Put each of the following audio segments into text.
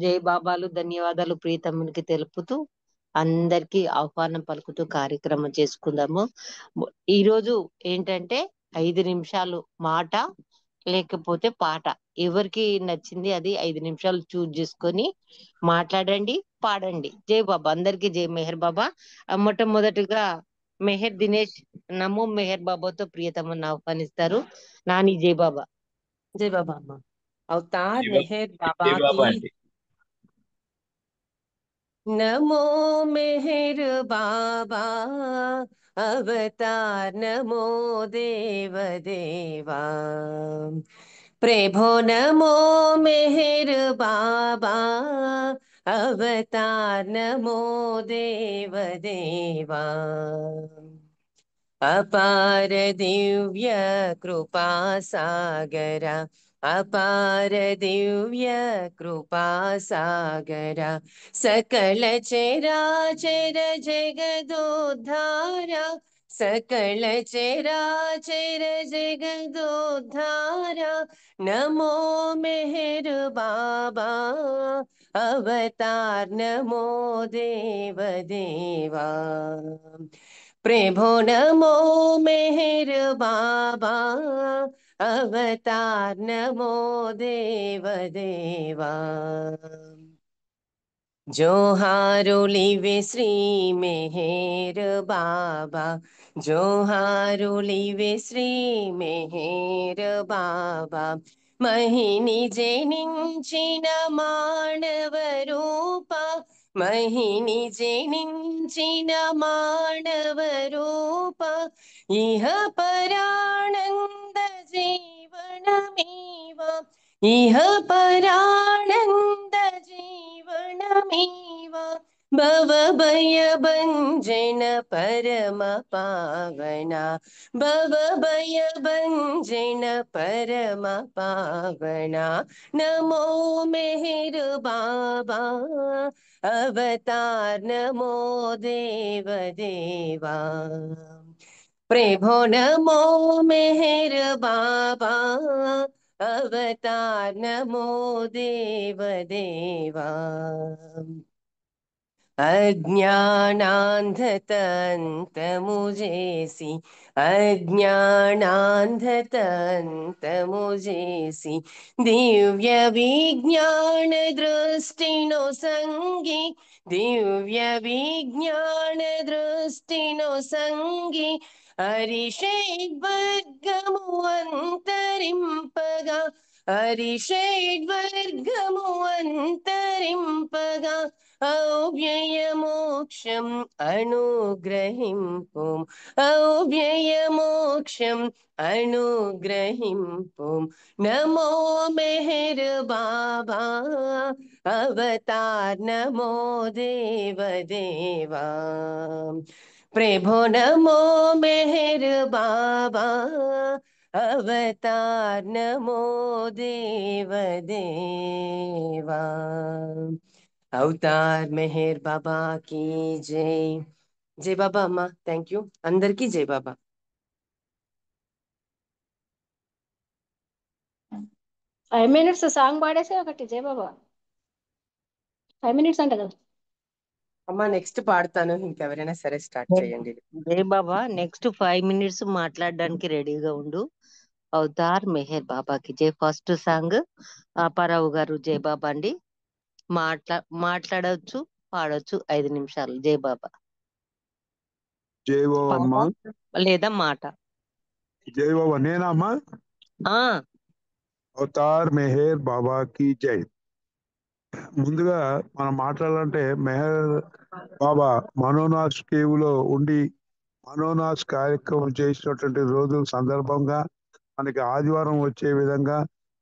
జై బాబాలు ధన్యవాదాలు ప్రియతమునికి తెలుపుతూ అందరికీ ఆహ్వానం పలుకుతూ కార్యక్రమం చేసుకుందాము. ఈరోజు ఏంటంటే 5 నిమిషాలు మాట లేకపోతే పాట, ఎవరికి నచ్చింది అది 5 నిమిషాలు చూజ్ చేసుకొని మాట్లాడండి, పాడండి. జై బాబా, అందరికీ జై మెహర్ బాబా. మొట్టమొదటిగా మెహర్ దినేష్ నమో మెహర్ బాబాతో ప్రియతమని ఆహ్వానిస్తారు. నాని జై బాబా. जय बाबा अम्मा। अवतार జై मेहर बाबा బాబా की। అండి. नमो मेहर बाबा अवतार, नमो देव देवा प्रभो, नमो मेहर बाबा अवतार, नमो देव देवा अपार दिव्य कृपा सागरा, अपार दिव्य कृपा सागरा सकल चराचर जगदोद्धारा, सकल चराचर जगदोद्धारा नमो मेहर बाबा अवतार, नमो देव देवा प्रभो, नमो मेहर बाबा अवतार, नमो देव देवा जोहारुलिवे श्री मेहर बाबा, जोहारुलिवे श्री मेहर बाबा महिनी जनिंचिन मानव रूपा, महिनी जनिंचिन मानव रूपा इह परानंद जीवनमेव, इह परानंद जीवनमेव भवभय भंजन परम पावना, भवभय भंजन परम पावना नमो मेहर बाबा अवतार, नमो देव देवा प्रभो, नमो मेहर बाबा अवतार, नमो देव देवा अज्ञानान्धतन्तमुजेसि, अज्ञानान्धतन्तमुजेसि दिव्य विज्ञान दृष्टिनो संगी, दिव्य विज्ञान दृष्टिनो संगी हरिषेड्वर्गमु अन्तरिंपगा, हरिषेड्वर्गमु अन्तरिंपगा अव्ययमोक्षम् अनुग्रहिंपुम्, अव्ययमोक्षम् अनुग्रहिंपुम् नमो मेहर बाबा अवतार, नमो देव देवा प्रभो, नमो मेहर बाबा अवतार, नमो देव देवा अवतार मेहर बाबा की जय। जय बाबा अम्मा, थैंक यू। अंदर की जय बाबा। 5 minutes సాంగ్ పాడేసే ఒకటి జయ బాబా. 5 minutes అంట కదా. అమ్మా నెక్స్ట్ పాడతాను, ఇంకెవరైనా సరే స్టార్ట్ చేయండి. జై బాబా, నెక్స్ట్ 5 minutes మాట్లాడడానికి రెడీగా ఉండు. అవతార్ మెహర్ బాబాకి జై. ఫస్ట్ సాంగ్ అప్పారావు గారు జై బాబా అండి. మాట్లాడవచ్చు, పాడొచ్చు 5 నిమిషాలు. జై బాబా. జై బాబా అమ్మా. లేదా మాట. జై బాబా నేనా అమ్మా? అవతార్ మెహర్ బాబా కి జై. ముందుగా మనం మాట్లాడాలంటే మెహర్ బాబా మనోనాథ్ కేవ్ లో ఉండి మనోనాథ్ కార్యక్రమం చేసినటువంటి రోజుల సందర్భంగా మనకి ఆదివారం వచ్చే విధంగా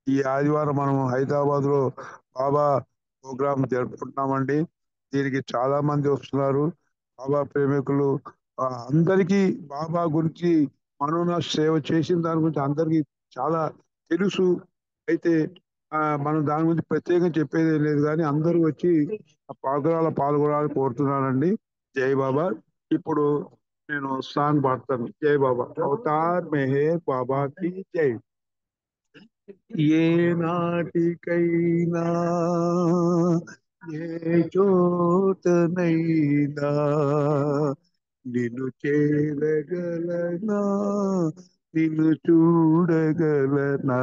ఈ ఆదివారం మనం హైదరాబాద్ లో బాబా ప్రోగ్రాం జరుపుకుంటున్నామండి. దీనికి చాలా మంది వస్తున్నారు బాబా ప్రేమికులు. అందరికీ బాబా గురించి మనోనాథ్ సేవ చేసిన దాని గురించి అందరికీ చాలా తెలుసు. అయితే మనం దాని గురించి ప్రత్యేకంగా చెప్పేది లేదు, కానీ అందరూ వచ్చి ఆ ప్రోగ్రాంలో పాల్గొనాలని కోరుతున్నానండి. జై బాబా. ఇప్పుడు నేను సాంగ్ పాడతాను. జై బాబా. అవతార్ మెహర్ బాబాకి జై. ఏ నాటికైనా ఏ చోటనైనా నిన్ను చేరగలనా, నిన్ను చూడగలనా,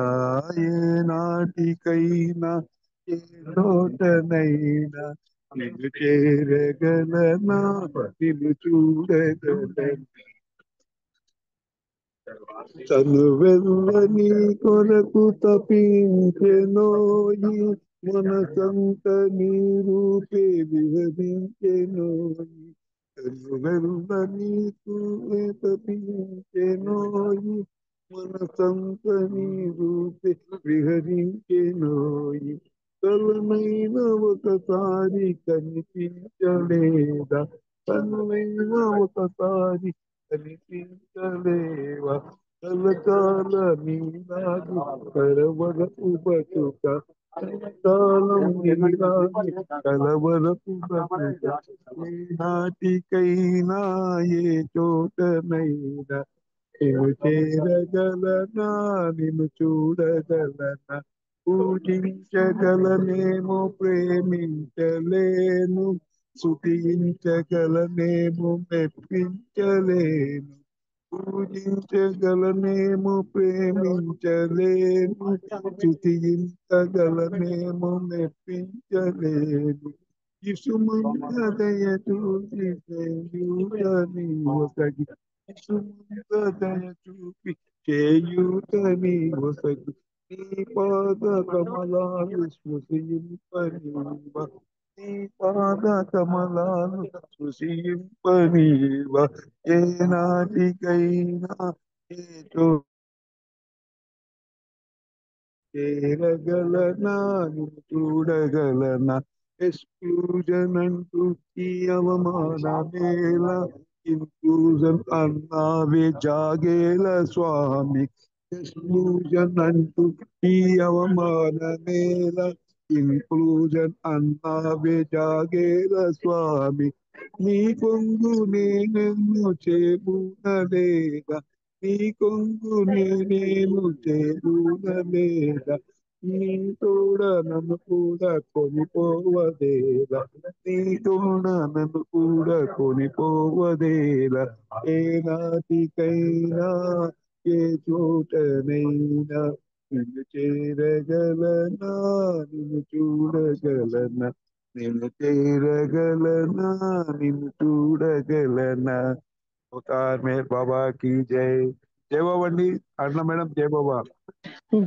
ఏ నాటికైనా ఏ చోటనైనా నిన్ను చేరగలనా, నిన్ను చూడగలనా. తను వెళ్ళని కొరకు తపించెనోయి, మనసంత నీ రూపే విహరించెనోయి. తను వెళ్ళని తపించెనోయి, మనసంత నీ రూపే విహరించెనోయి. తలనైన ఒకసారి కనిపించలేదా, తనైన ఒకసారి కనిపించలేవా, కలకాల నీలాగి కలవరపు బతుక, కలకాలం నీలాగి కలవరపు బతుక, ఏ నాటికైనా ఏ చోటనైనా నిన్ను చేరగలనా, నిన్ను చూడగలనా, పూజించగలనేమో ప్రేమించలేను, స్తుతించగలనేమో మెప్పించలేను. పూజించగలనేమో ప్రేమించలేను, స్తుతించగలనేమో మెప్పించలేను. ఇసుమంత దయ చూసి చేయూతని ఒసగి, ఇసుమంత దయ చూపి చేయూతని ఒసగి, నీ పాద కమలాలు స్మృతింపనీవ, నీ పాద కమలాలు స్పృశింపనీవ, ఏ నాటికైనా ఏ చోట చేరగలనా, నిన్ను చూడగలనా. ఎక్స్క్లూజన్ అంటూ ఈ అవమానమేలా, ఇన్క్లూజన్ అన్నావే జాగేల స్వామి. ఎక్స్క్లూజన్ అంటూ ఈ అవమానమేలా, ఇన్క్లూజన్ అన్నావే జాగేల స్వామి. నీ కొంగు నేనెన్ను చేబూనలేదా, నీ కొంగు నేనేను చేరునలేదా, నీ తోడ నన్ను కూడా కొనిపోవదేలా, నీ తోడ నన్ను కూడా కొనిపోవదేలా, ఏ నాటికైనా ఏ చోటనైనా నిన్ను చేరగలనా, నిన్ను చూడగలనా, నిన్ను చేరగలనా, నిన్ను చూడగలనా. అవతార్ మేర్ బాబా की जय. జై బాబా అండి. అరుణ మేడం జై బాబా.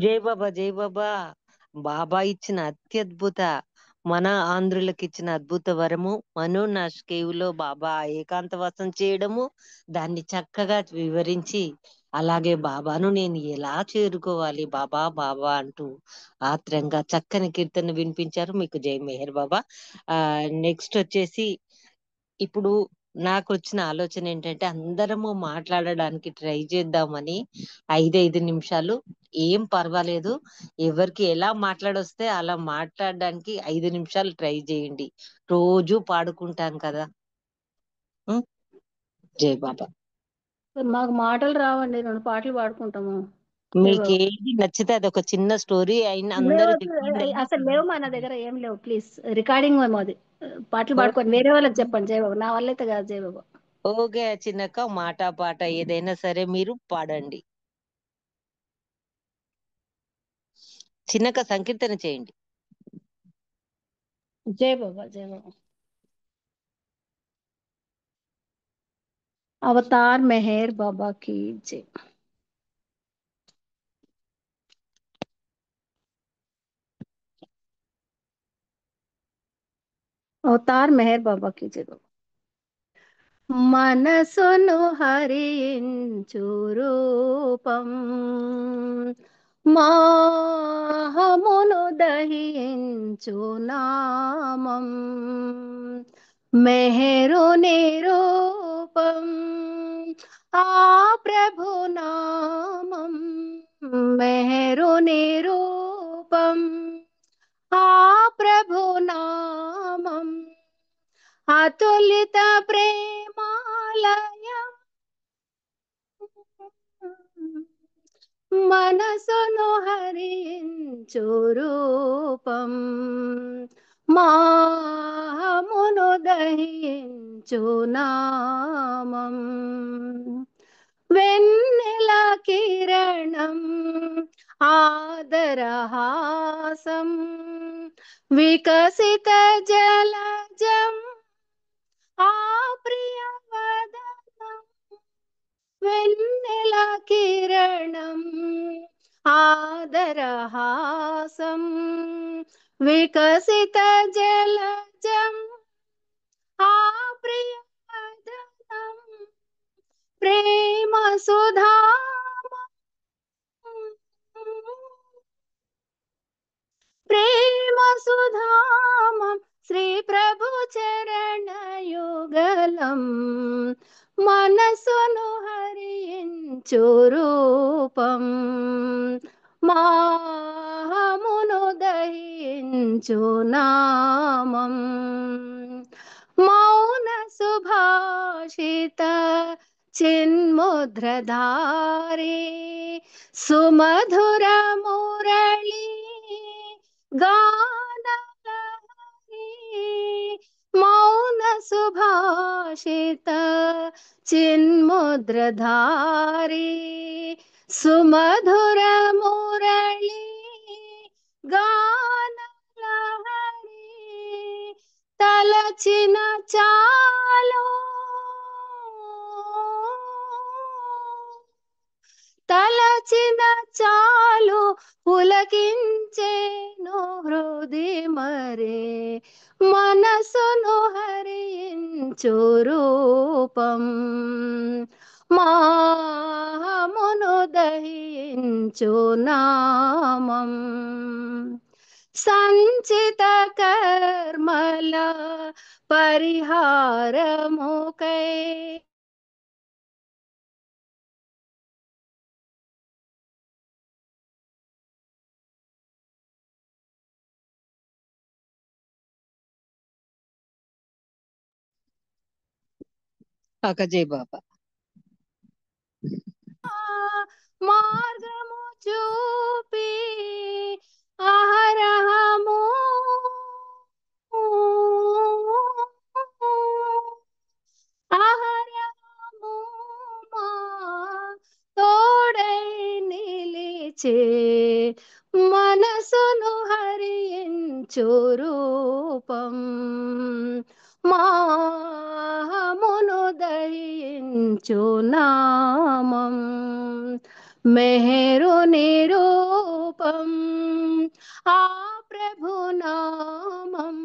జై బాబా, జై బాబా. బాబా ఇచ్చిన అత్యద్భుత, మన ఆంధ్రులకు ఇచ్చిన అద్భుత వరము మనోనాష్ కేవ్ లో బాబా ఏకాంతవాసం చేయడము, దాన్ని చక్కగా వివరించి, అలాగే బాబాను నేను ఎలా చేరుకోవాలి బాబా బాబా అంటూ ఆత్రంగా చక్కని కీర్తన వినిపించారు. మీకు జై మెహర్ బాబా. నెక్స్ట్ వచ్చేసి ఇప్పుడు నాకు వచ్చిన ఆలోచన ఏంటంటే అందరము మాట్లాడడానికి ట్రై చేద్దామని. 5 నిమిషాలు ఏం పర్వాలేదు, ఎవరికి ఎలా మాట్లాడొస్తే అలా మాట్లాడడానికి 5 నిమిషాలు ట్రై చేయండి. రోజు పాడుకుంటాం కదా. ఉం? జై బాబా. మాకు మాటలు రావండి, 2 పాటలు పాడుకుంటాము. జై మీకు బాబా. ఏది నచ్చితే అది ఒక చిన్న స్టోరీ అయినా లేవు, అందరూ చెప్పండి. అసలు లేవు, మన దగ్గర ఏం లేవు. ప్లీజ్ రికార్డింగ్ ఏమో అది. పాటలు పాడుకొని వేరే వాళ్ళకి చెప్పండి జై బాబా, నా వల్ల అయితే కాదు జై బాబా. ఓకే చిన్నక్క, మాట పాట ఏదైనా సరే మీరు పాడండి. చిన్నక్క సంకీర్తన చేయండి. జై బాబా, జై బాబా. అవతార్ మెహర్ బాబా की जय. అవతార్ మెహర్ బాబా की जय बाबा. మనసును హరించు రూపం, మోహమును దహించు నామం, మెహరు నిరూపం ఆ ప్రభు నామం, మెహరు నిరూపం ఆ ప్రభు నామం, అతులిత ప్రేమాలయం, మనసును హరించు రూపం, దహించు నామం వెన్నెల కిరణం ఆదరహాసం వికసిత జలజం ఆ ప్రియవదనం వెన్నెల కిరణం ఆదరహాసం వికసిత జలజం ఆ ప్రియవదనం ప్రేమ సుధామ ప్రేమ సుధామం శ్రీ ప్రభు చరణ యుగలం మనసును హరించు రూపం మాహమును దహించు నామం మౌన సుభాషిత చిన్ముద్రధారి సుమధుర మురళి గానలహరి మౌన సుభాషిత చిన్ముద్రధారి సుమధుర మురళి గానలహరి తలచిన చాలు తలచిన చాలు పులకించేను హృది మరే మనసును హరించు రూపం మాహమును దహించు నామం సంచిత కర్మల పరిహారముకై జై బాబా. మార్గము చూపి అహరహము అహరహము మా తోడై నిలిచే మనసును హరించు రూపం మాహమును దహించు నామం మెహరు నిరూపం ఆ ప్రభు నామం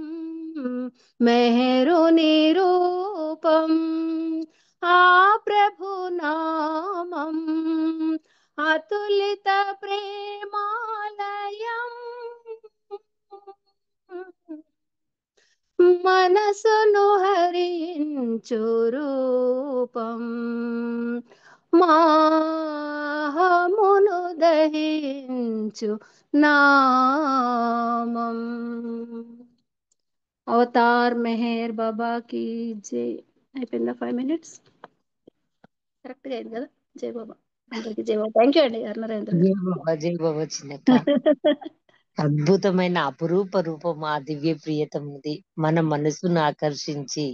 మెహరు నిరూపం ఆ ప్రభు నామం అతులిత ప్రేమాలయం మనసును హరించు రూపం మాహమును దహించు నామం. అవతార్ మెహర్ బాబా కి జై. అయిపోయిందా 5 minutes? కరెక్ట్ గా అయింది కదా. జై బాబా అందరికి జై బాబా. థ్యాంక్ యూ అండి నరేంద్ర జై బాబా, జై బాబా చిన్నక్క. అద్భుతమైన అపురూప రూపం ఆ దివ్య ప్రియతముది. మన మనసును ఆకర్షించి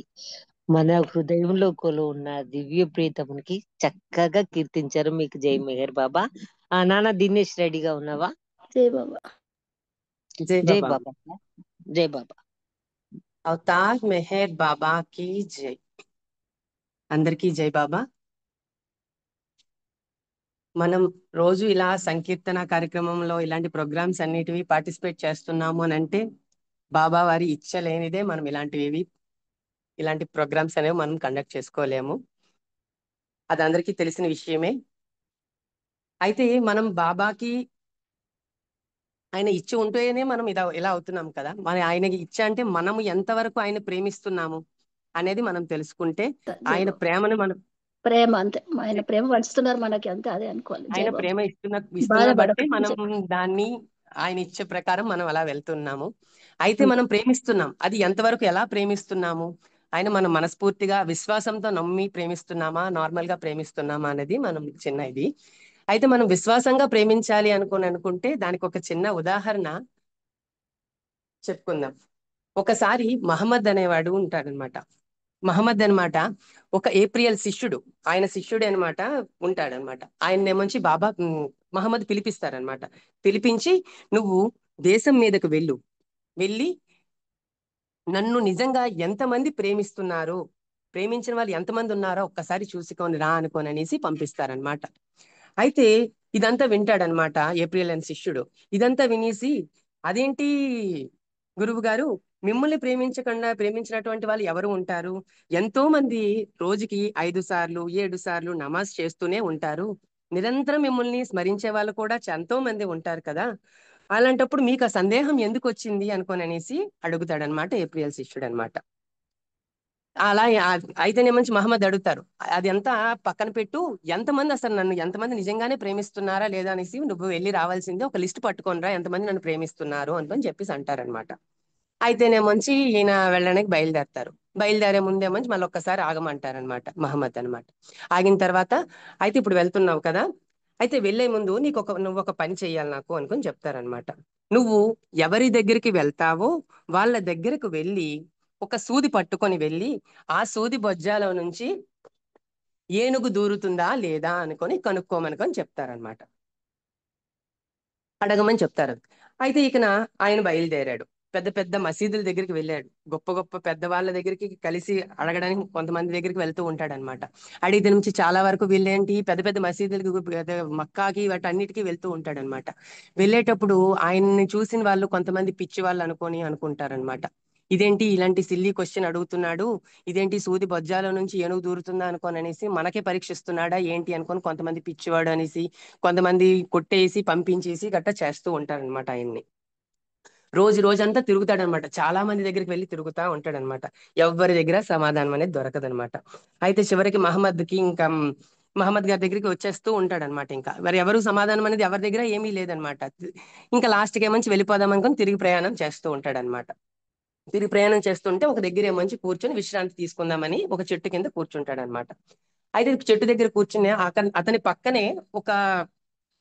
మన హృదయంలో కొలు ఉన్న దివ్య ప్రియతమునికి చక్కగా కీర్తించారు. మీకు జై మెహర్ బాబా. నాన్న దినేష్ రెడీగా ఉన్నావా? జై బాబా. జై జై బాబా. బాబా, జై బాబా. అవతార్ మెహర్ బాబా కి జై. అందరికీ జై బాబా. మనం రోజు ఇలా సంకీర్తన కార్యక్రమంలో ఇలాంటి ప్రోగ్రామ్స్ అన్నిటివి పార్టిసిపేట్ చేస్తున్నాము అని అంటే బాబా వారి ఇచ్చ లేనిదే మనం ఇలాంటి ప్రోగ్రామ్స్ అనేవి మనం కండక్ట్ చేసుకోలేము. అది అందరికీ తెలిసిన విషయమే. అయితే మనం బాబాకి ఆయన ఇచ్చ ఉంటేనే మనం ఇలా అవుతున్నాం కదా. మరి ఆయనకి ఇచ్చ అంటే మనము ఎంతవరకు ఆయన ప్రేమిస్తున్నాము అనేది మనం తెలుసుకుంటే ఆయన ప్రేమను మనం ప్రేమ అంతే, ఆయన ప్రేమ పంచుతున్నారు మనకి అంతే, అదే అనుకోవాలి. ఆయన ప్రేమ ఇస్తున్న బట్టే మనం దాన్ని ఆయన ఇచ్చే ప్రకారం మనం అలా వెళ్తున్నాము. అయితే మనం ప్రేమిస్తున్నాం, అది ఎంతవరకు ఎలా ప్రేమిస్తున్నాము, ఆయన మనం మనస్ఫూర్తిగా విశ్వాసంతో నమ్మి ప్రేమిస్తున్నామా, నార్మల్ గా ప్రేమిస్తున్నామా అనేది మనం చిన్న ఇది. అయితే మనం విశ్వాసంగా ప్రేమించాలి అనుకుంటే దానికి ఒక చిన్న ఉదాహరణ చెప్పుకుందాం. ఒకసారి మహమ్మద్ అనేవాడు ఉంటాడనమాట. మహమ్మద్ అనమాట ఒక ఏప్రియల్ శిష్యుడు, ఆయన శిష్యుడు అనమాట ఉంటాడనమాట. ఆయన్నేమొంచి బాబా మహమ్మద్ పిలిపిస్తారనమాట. పిలిపించి నువ్వు దేశం మీదకు వెళ్ళి నన్ను నిజంగా ఎంతమంది ప్రేమిస్తున్నారు, ప్రేమించిన వాళ్ళు ఎంతమంది ఉన్నారో ఒక్కసారి చూసుకొని రా అనుకోని అనేసి పంపిస్తారనమాట. అయితే ఇదంతా వింటాడనమాట ఏప్రిల్ అని శిష్యుడు. ఇదంతా వినేసి, అదేంటి గురువు గారు, మిమ్మల్ని ప్రేమించినటువంటి వాళ్ళు ఎవరు ఉంటారు? ఎంతో మంది రోజుకి 5 సార్లు 7 సార్లు నమాజ్ చేస్తూనే ఉంటారు. నిరంతరం మిమ్మల్ని స్మరించే వాళ్ళు కూడా ఎంతో మంది ఉంటారు కదా. అలాంటప్పుడు మీకు ఆ సందేహం ఎందుకు వచ్చింది అనుకోని అనేసి అడుగుతాడనమాట ఏప్రిల్ శిష్యుడు అనమాట. అలా అయితేనేమంచి మహమ్మద్ అడుగుతారు, అది అంతా పక్కన పెట్టు, ఎంతమంది అసలు నన్ను ఎంతమంది నిజంగానే ప్రేమిస్తున్నారా లేదా అనేసి నువ్వు వెళ్ళి రావాల్సిందే, ఒక లిస్ట్ పట్టుకొని రా ఎంతమంది నన్ను ప్రేమిస్తున్నారు అని చెప్పేసి అంటారనమాట. అయితేనేమొంచి ఈయన వెళ్ళడానికి బయలుదేరే ముందేమొంచి మళ్ళీ ఒక్కసారి ఆగమంటారనమాట మహమ్మద్ అనమాట. ఆగిన తర్వాత, అయితే ఇప్పుడు వెళ్తున్నావు కదా, అయితే వెళ్లే ముందు నువ్వు ఒక పని చెయ్యాలి నాకు అనుకుని చెప్తారనమాట. నువ్వు ఎవరి దగ్గరికి వెళ్తావో వాళ్ళ దగ్గరకు వెళ్ళి ఒక సూది పట్టుకొని వెళ్ళి ఆ సూది బొజ్జాలో నుంచి ఏనుగు దూరుతుందా లేదా అనుకొని కనుక్కోమనుకొని చెప్తారనమాట. అడగమని చెప్తారు. అయితే ఆయన బయలుదేరాడు. పెద్ద పెద్ద మసీదుల దగ్గరికి వెళ్ళాడు. గొప్ప గొప్ప పెద్ద వాళ్ళ దగ్గరికి కలిసి అడగడానికి కొంతమంది దగ్గరికి వెళ్తూ ఉంటాడనమాట. అడిగితే నుంచి చాలా వరకు వీళ్ళేంటి పెద్ద పెద్ద మసీదులకు, మక్కాకి వాటన్నిటికీ వెళ్తూ ఉంటాడనమాట. వెళ్ళేటప్పుడు ఆయన్ని చూసిన వాళ్ళు కొంతమంది పిచ్చి వాళ్ళు అనుకుంటారనమాట. ఇదేంటి ఇలాంటి సిల్లీ క్వశ్చన్ అడుగుతున్నాడు, ఇదేంటి సూది బొజ్జాల నుంచి ఏనుగు దూరుతుందా అనుకోని అనేసి మనకే పరీక్షిస్తున్నాడా ఏంటి అనుకొని కొంతమంది పిచ్చివాడు అనేసి, కొంతమంది కొట్టేసి పంపించేసి గట్టా చేస్తూ ఉంటారనమాట. ఆయన్ని రోజంతా తిరుగుతాడనమాట. చాలా మంది దగ్గరికి వెళ్ళి తిరుగుతా ఉంటాడనమాట. ఎవరి దగ్గర సమాధానం అనేది దొరకదనమాట. అయితే చివరికి మహమ్మద్ గారి దగ్గరికి వచ్చేస్తూ ఉంటాడనమాట. ఇంకా మరి ఎవరు సమాధానం అనేది ఎవరి దగ్గర ఏమీ లేదనమాట. ఇంకా లాస్ట్కి ఏమంచి వెళ్ళిపోదాం అనుకుని తిరిగి ప్రయాణం చేస్తూ ఉంటాడనమాట. తిరిగి ప్రయాణం చేస్తుంటే ఒక దగ్గర ఏమంచి కూర్చొని విశ్రాంతి తీసుకుందామని ఒక చెట్టు కింద కూర్చుంటాడనమాట. అయితే చెట్టు దగ్గర కూర్చుని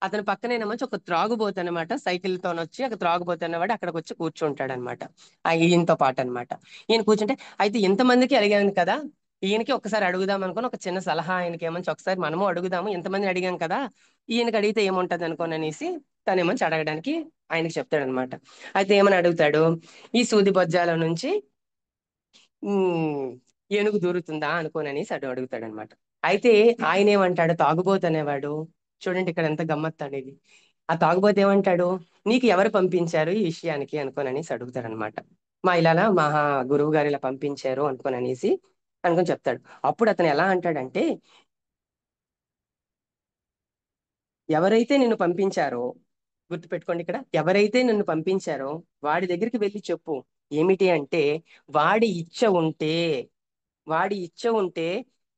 అతని పక్కనేమొచ్చి ఒక త్రాగుబోతు అనమాట, సైకిల్ తోనొచ్చి ఒక త్రాగుబోతు అన్నవాడు అక్కడికి వచ్చి కూర్చుంటాడు అనమాట. ఈయనతో పాటు అనమాట. ఈయన కూర్చుంటే, అయితే ఇంతమందికి అడిగాను కదా, ఈయనకి ఒకసారి అడుగుదాం అనుకుని ఒక చిన్న సలహా ఆయనకి ఏమంచి ఒకసారి మనము అడుగుదాము, ఇంతమంది అడిగాం కదా, ఈయనకి అడిగితే ఏముంటది అనుకోని అనేసి తనేమంచి అడగడానికి ఆయనకి చెప్తాడనమాట. అయితే ఏమని అడుగుతాడు, ఈ సూది బొజ్జాల నుంచి ఏనుగు దూరుతుందా అనుకోని అనేసి అడుగుతాడనమాట. అయితే ఆయన ఏమంటాడు, తాగుబోతు అనేవాడు, చూడండి ఇక్కడ ఎంత గమ్మత్తు అనేది, ఆ తాగుబోతు ఏమంటాడు, నీకు ఎవరు పంపించారు ఈ విషయానికి అనుకోని అనేసి అడుగుతాడనమాట. మా గురువు గారు ఇలా పంపించారు అనుకొని చెప్తాడు. అప్పుడు అతను ఎలా అంటాడంటే, ఎవరైతే నిన్ను పంపించారో గుర్తుపెట్టుకోండి, ఇక్కడ ఎవరైతే నిన్ను పంపించారో వాడి దగ్గరికి వెళ్ళి చెప్పు, ఏమిటి అంటే, వాడి ఇచ్చ ఉంటే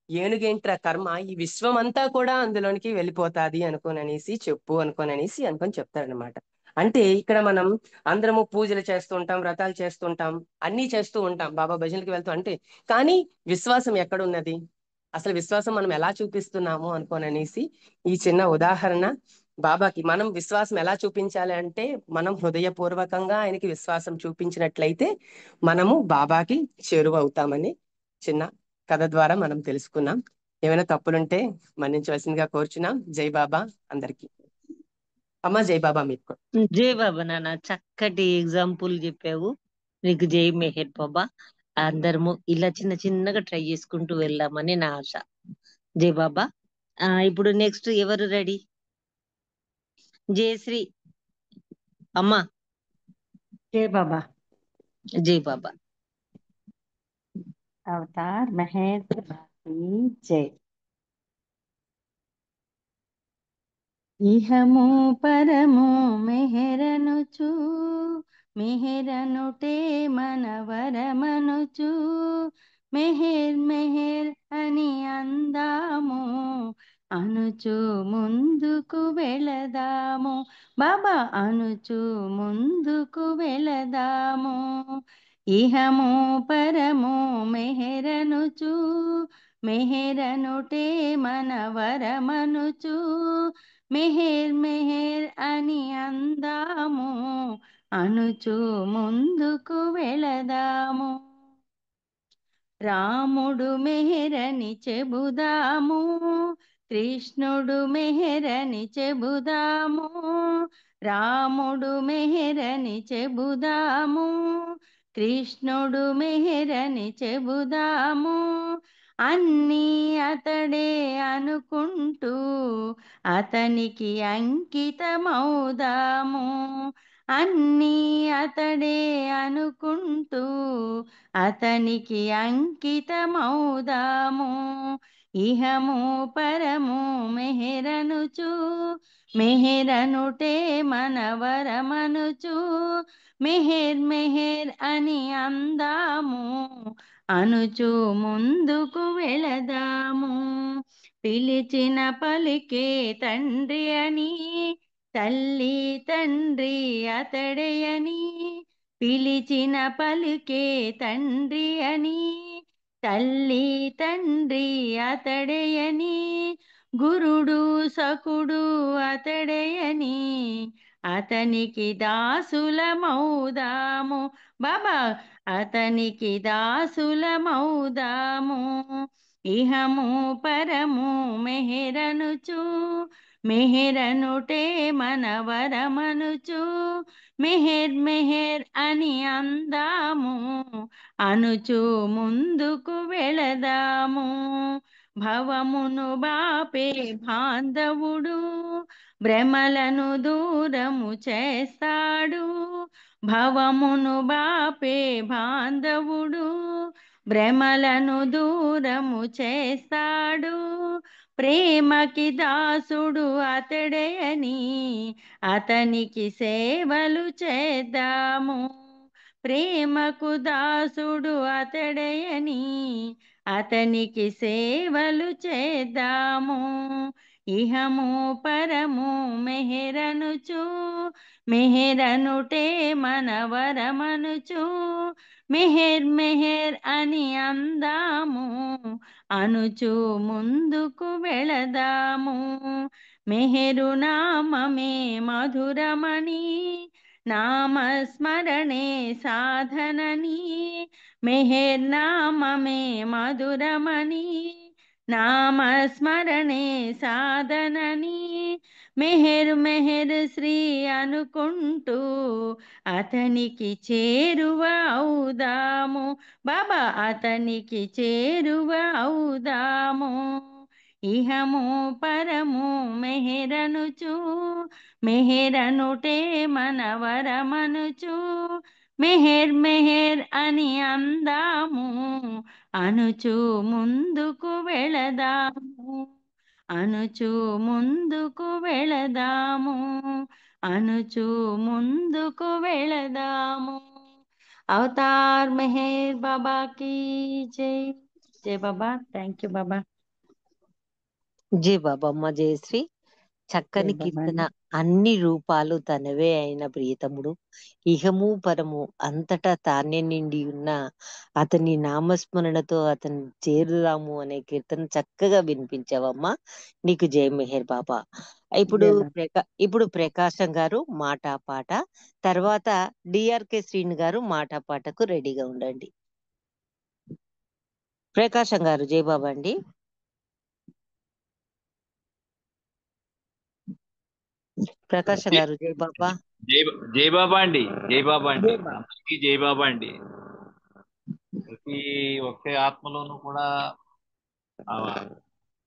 ఏనుగేంట్రా కర్మ, ఈ విశ్వం అంతా కూడా అందులోనికి వెళ్ళిపోతాది అనుకొని చెప్తారనమాట. అంటే ఇక్కడ మనం అందరము పూజలు చేస్తూ ఉంటాం, వ్రతాలు చేస్తూ ఉంటాం, అన్ని చేస్తూ ఉంటాం, బాబా భజనకి వెళ్తూ అంటే, కానీ విశ్వాసం ఎక్కడున్నది, అసలు విశ్వాసం మనం ఎలా చూపిస్తున్నాము అనుకోని ఈ చిన్న ఉదాహరణ బాబాకి మనం విశ్వాసం ఎలా చూపించాలి అంటే, మనం హృదయపూర్వకంగా ఆయనకి విశ్వాసం చూపించినట్లయితే మనము బాబాకి చేరువవుతామని చిన్న కథ ద్వారా మనం తెలుసుకున్నాం. ఏమైనా తప్పులుంటే మన్నించవలసిందిగా కోరుచున్నాం. జై బాబా అందరికి. అమ్మ జై బాబా మీకు. జై బాబా నాన్న, చక్కటి ఎగ్జాంపుల్ చెప్పావు. నీకు జై మెహర్ బాబా. అందరము ఇలా చిన్న చిన్నగా ట్రై చేసుకుంటూ వెళ్దామని నా ఆశ. జై బాబా. ఇప్పుడు నెక్స్ట్ ఎవరు రెడీ? జయశ్రీ అమ్మా. जय बाबा। జై బాబా. अवतार महेश बाबा की जय। ఇహము పరము మెహరనుచు మెహరనుటే మనవరమనుచు మెహర్ మెహర్ అని అందాము అనుచు ముందుకు వెళదాము బాబా అనుచు ముందుకు వెళదాము ఇహము పరము మెహరనుచు మెహరనుటే మనవరమనుచు మెహర్ మెహర్ అని అందాము అనుచు ముందుకు వెళదాము. రాముడు మెహరని చెబుదాము, కృష్ణుడు మెహరని చెబుదాము. రాముడు మెహరని చెబుదాము, కృష్ణుడు మెహరని చెబుదాము. అన్నీ అతడే అనుకుంటూ అతనికి అంకితమౌదాము. అన్నీ అతడే అనుకుంటూ అతనికి అంకితమౌదాము. ఇహము పరము మెహరనుచు, మెహరనుటే మన వరమనుచు. మెహర్ మెహర్ అని అందాము, అనుచు ముందుకు వెళదాము. పిలిచిన పలికే తండ్రి అని, తల్లి తండ్రి అతడే అని. పిలిచిన పలికే తండ్రి అని, తల్లి తండ్రి అతడే అని. గురుడు సకుడు అతడే అని, అతనికి దాసులమౌదాము. బాబా అతనికి దాసులమౌదాము. ఇహము పరము మెహరనుచు, మెహరనుటే మన వరమనుచు. మెహర్ మెహర్ అని అందాము, అనుచు ముందుకు వెళదాము. భవమును బాపే బాంధవుడు భ్రమలను దూరము చేస్తాడు. భవమును బాపే బాంధవుడు భ్రమలను దూరము చేస్తాడు. ప్రేమకి దాసుడు అతడే అని, అతనికి సేవలు చేద్దాము. ప్రేమకు దాసుడు అతడే అని, అతనికి సేవలు చేద్దాము. ఇహము పరము మెహరనుచు, మెహరనుటే మన వరమనుచు. మెహర్ మెహర్ అని అందాము, అనుచు ముందుకు వెళదాము. మెహరు నామమే మధురమని, నామస్మరణే సాధనని. మెహర్ నామమే మధురమని, నామస్మరణే సాధనని. మెహర్ మెహర్ శ్రీ అనుకుంటూ అతనికి చేరువ అవుదాము. బాబా అతనికి చేరువ అవుదాము. ఇహము పరము మెహరనుచు, మెహరనుటే మన వరమనుచు. మెహర్ మెహర్ అని అందాము, అనుచు ముందుకు వెళదాము. అనుచు ముందుకు వెళదాము, అనుచు ముందుకు వెళదాము. అవతార్ మెహర్ బాబా की జై. జై బాబా. థ్యాంక్ యూ బాబా. జై బాబమ్మ జయశ్రీ. చక్కని జై బాబా. కీర్తన. అన్ని రూపాలు తనవే అయిన ప్రియతముడు, ఇహము పరము అంతటా తానే నిండి ఉన్న అతని నామస్మరణతో అతని చేరురాము అనే కీర్తన చక్కగా వినిపించావమ్మా. నీకు జై మెహర్ బాబా. ఇప్పుడు జై బాబా. ఇప్పుడు ప్రకాశం గారు మాట పాట, తర్వాత డిఆర్కే శ్రీని గారు మాట పాటకు రెడీగా ఉండండి. ప్రకాశం గారు జై బాబా అండి. ప్రకాశం గారు జై బాబా. జై బాబా అండి. జై బాబా అండి. జై బాబా. అందరికీ జై బాబా అండి. ప్రతి ఒక్క ఆత్మలోనూ కూడా ఆ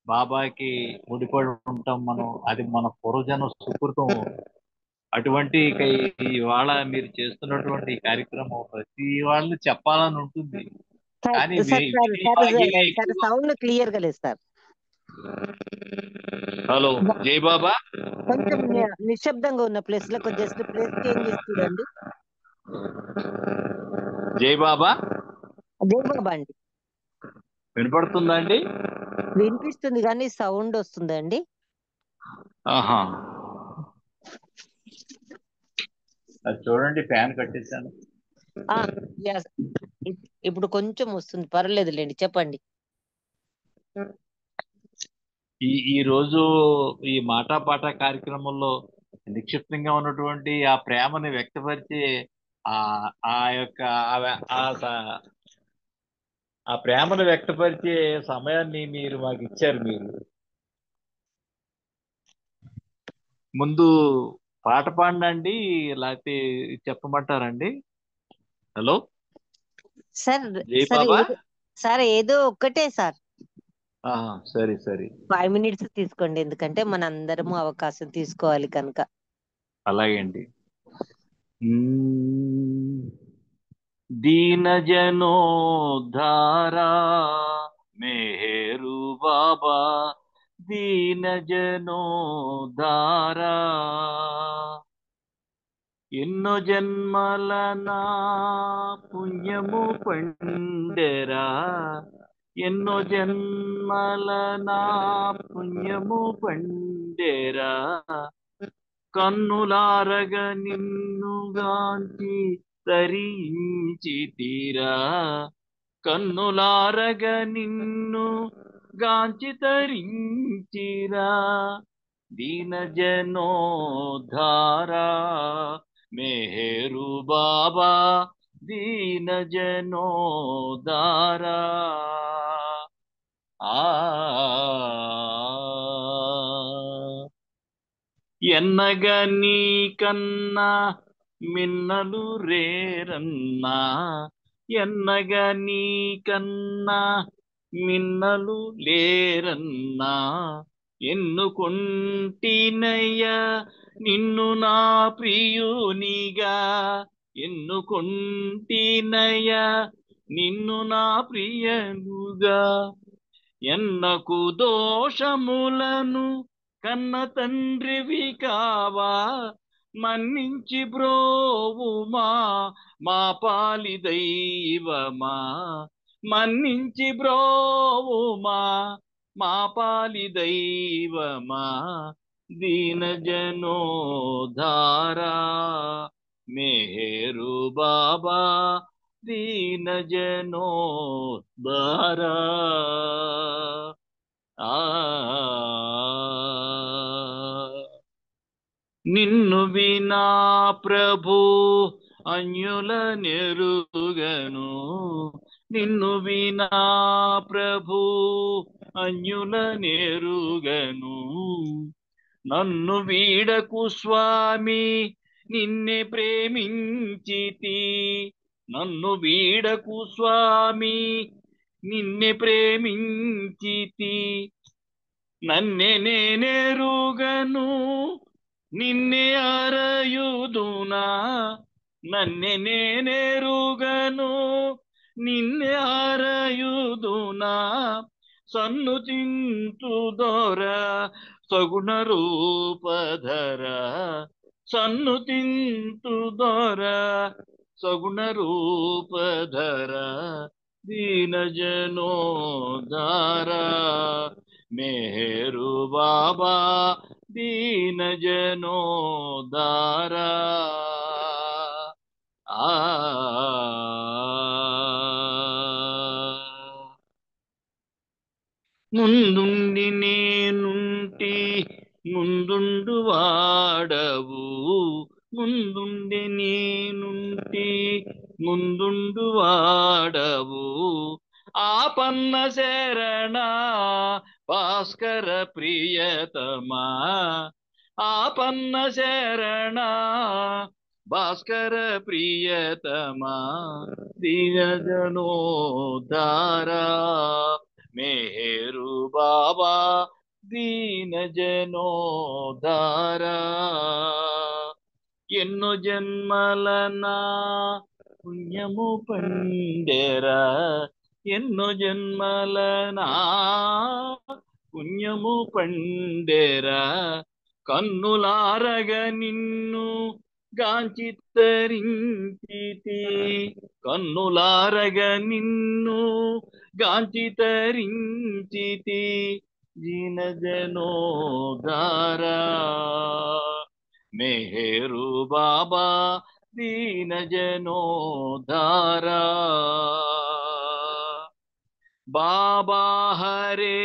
బాబాకి ముడిపడి ఉంటాం మనం. అది మన పూర్వజన్మ సుకృతం. అటువంటి ఇవాళ మీరు చేస్తున్నటువంటి ఈ కార్యక్రమం ప్రతి వాళ్ళు చెప్పాలని ఉంటుంది, కానీ సౌండ్ క్లియర్ గా లేదు సార్. హలో జై బాబా. కొంచెం నిశ్శబ్దంగా ఉన్న ప్లేస్ లో జస్ట్ ప్లేస్ చేంజ్ చేసి చూడండి. జై బాబా. జై బాబా అండి. వినపడుతుందా అండి? వినిపిస్తుంది కానీ సౌండ్ వస్తుందండి. ఆహా, అది చూడండి, ఫ్యాన్ కట్టేశాను. ఇప్పుడు కొంచెం వస్తుంది, పర్లేదులేండి, చెప్పండి. ఈ రోజు ఈ మాటా పాట కార్యక్రమంలో నిక్షిప్తంగా ఉన్నటువంటి ఆ ప్రేమని వ్యక్తపరిచే ఆ ఆ యొక్క ఆ ప్రేమను వ్యక్తపరిచే సమయాన్ని మీరు మాకు ఇచ్చారు. మీరు ముందు పాట పాడండి, లేకపోతే చెప్పమంటారండి? హలో సార్ జై సార్ బాబా. సార్ ఏదో ఒక్కటే సార్, సరే సరే 5 minutes తీసుకోండి, ఎందుకంటే మన అందరము అవకాశం తీసుకోవాలి కనుక. అలాగే అండి. दीनजनोद्धारा मेहेरु बाबा, दीनजनोद्धारा ఎన్నో జన్మల నా పుణ్యము పండెరా, ఎన్నో జన్మల నా పుణ్యము పండెరా, కన్నులారగ నిన్నుగాంచి తరించి తీరా, కన్నులారగ నిన్ను గాంచి తరించిరా, దీనజనోద్ధారా మెహరు బాబా, దీనజనోద్ధారా. ఎన్నగా నీ కన్నా మిన్నలు రేరన్నా, ఎన్నగా నీ కన్నా మిన్నలు లేరన్నా, ఎన్నుకొంటినయ్యా నిన్ను నా ప్రియునిగా, ఎన్నుకొంటినయ్యా నిన్ను నా ప్రియనుగా, ఎన్నకు దోషములను కన్న తండ్రివి కావా, మన్నించి బ్రోవుమా మా పాలి దైవమా, మన్నించి బ్రోవుమా మా పాలి దైవమా, దీనజనోద్ధారా మెహరు బాబా, దీనజనోద్ధారా. నిన్ను వినా ప్రభు అన్యుల నెరుగను, నిన్ను వినా ప్రభు అన్యుల నెరుగను, నన్ను వీడకు స్వామి నిన్నే ప్రేమించితి, నన్ను వీడకు స్వామి నిన్నే ప్రేమించితి, నన్నే నేనెరుగను నిన్నే అరయుదునా, నన్నే నేనెరుగను నిన్నే అరయుదునా, సన్నుతింతు దొర సగుణ రూపధర, సన్నుతింతు దొర సగుణ రూపధర, దీనజనోద్ధారా మెహరు బాబా, దీనజనోద్ధారా. ముందుండి నేనుంటి ముందుండు వాడవు, ముందుండి నేనుంటి ముందుండు వాడవు, ఆపన్న శరణ భాస్కర ప్రియతమా, ఆపన్న శరణ భాస్కర ప్రియతమా, దీనజనోద్ధారా మెహరు బాబా, దీనజనోద్ధారా. ఎన్నో జన్మల నా పుణ్యము పండెరా, ఎన్నో జన్మల నా పుణ్యము పండెరా, కన్నులారగ నిన్ను గాంచి తరించితి, కన్నులారగ నిన్ను గాంచి తరించితి, దీనజనోద్ధారా మెహరు బాబా, దీనజనోద్ధారా. బాబా హరే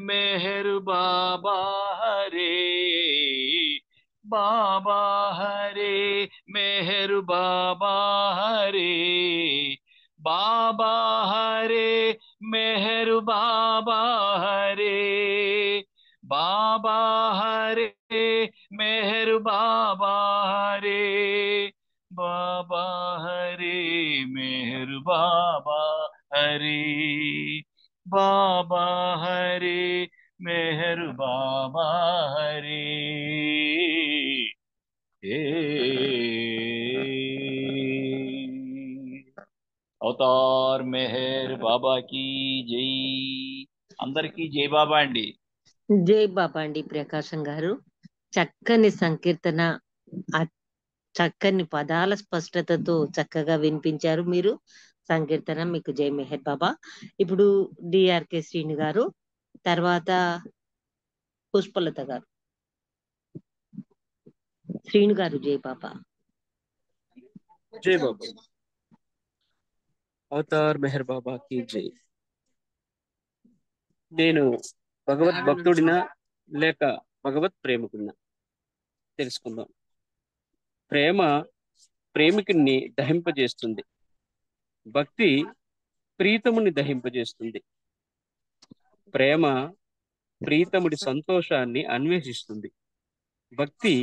మెహరు బాబా హరే, बाबा हरे मेहर बाबा हरे बाबा हरे मेहर बाबा हरे बाबा हरे मेहर बाबा हरे बाबा हरे मेहर बाबा हरे बाबा हरे मेहर बाबा हरे అవతార్ మెహర్ బాబా की జై అందరికీ జై బాబా అండి. జై బాబా అండి ప్రకాశం గారు. చక్కని సంకీర్తన, చక్కని పదాల స్పష్టతతో చక్కగా వినిపించారు మీరు. సంకీర్తన మీకు జై మెహర్ బాబా. ఇప్పుడు డిఆర్కే శ్రీను గారు, తర్వాత పుష్పలత గారు. శ్రీను గారు జై బాబా. జై బాబా. అవతార్ మెహర్ బాబాకి జై. నేను భగవద్ భక్తుడినా లేక భగవత్ ప్రేమికుడినా తెలుసుకుందాం. ప్రేమ ప్రేమికుడిని దహింపజేస్తుంది, భక్తి ప్రీతముని దహింపజేస్తుంది. ప్రేమ ప్రీతముడి సంతోషాన్ని అన్వేషిస్తుంది, భక్తి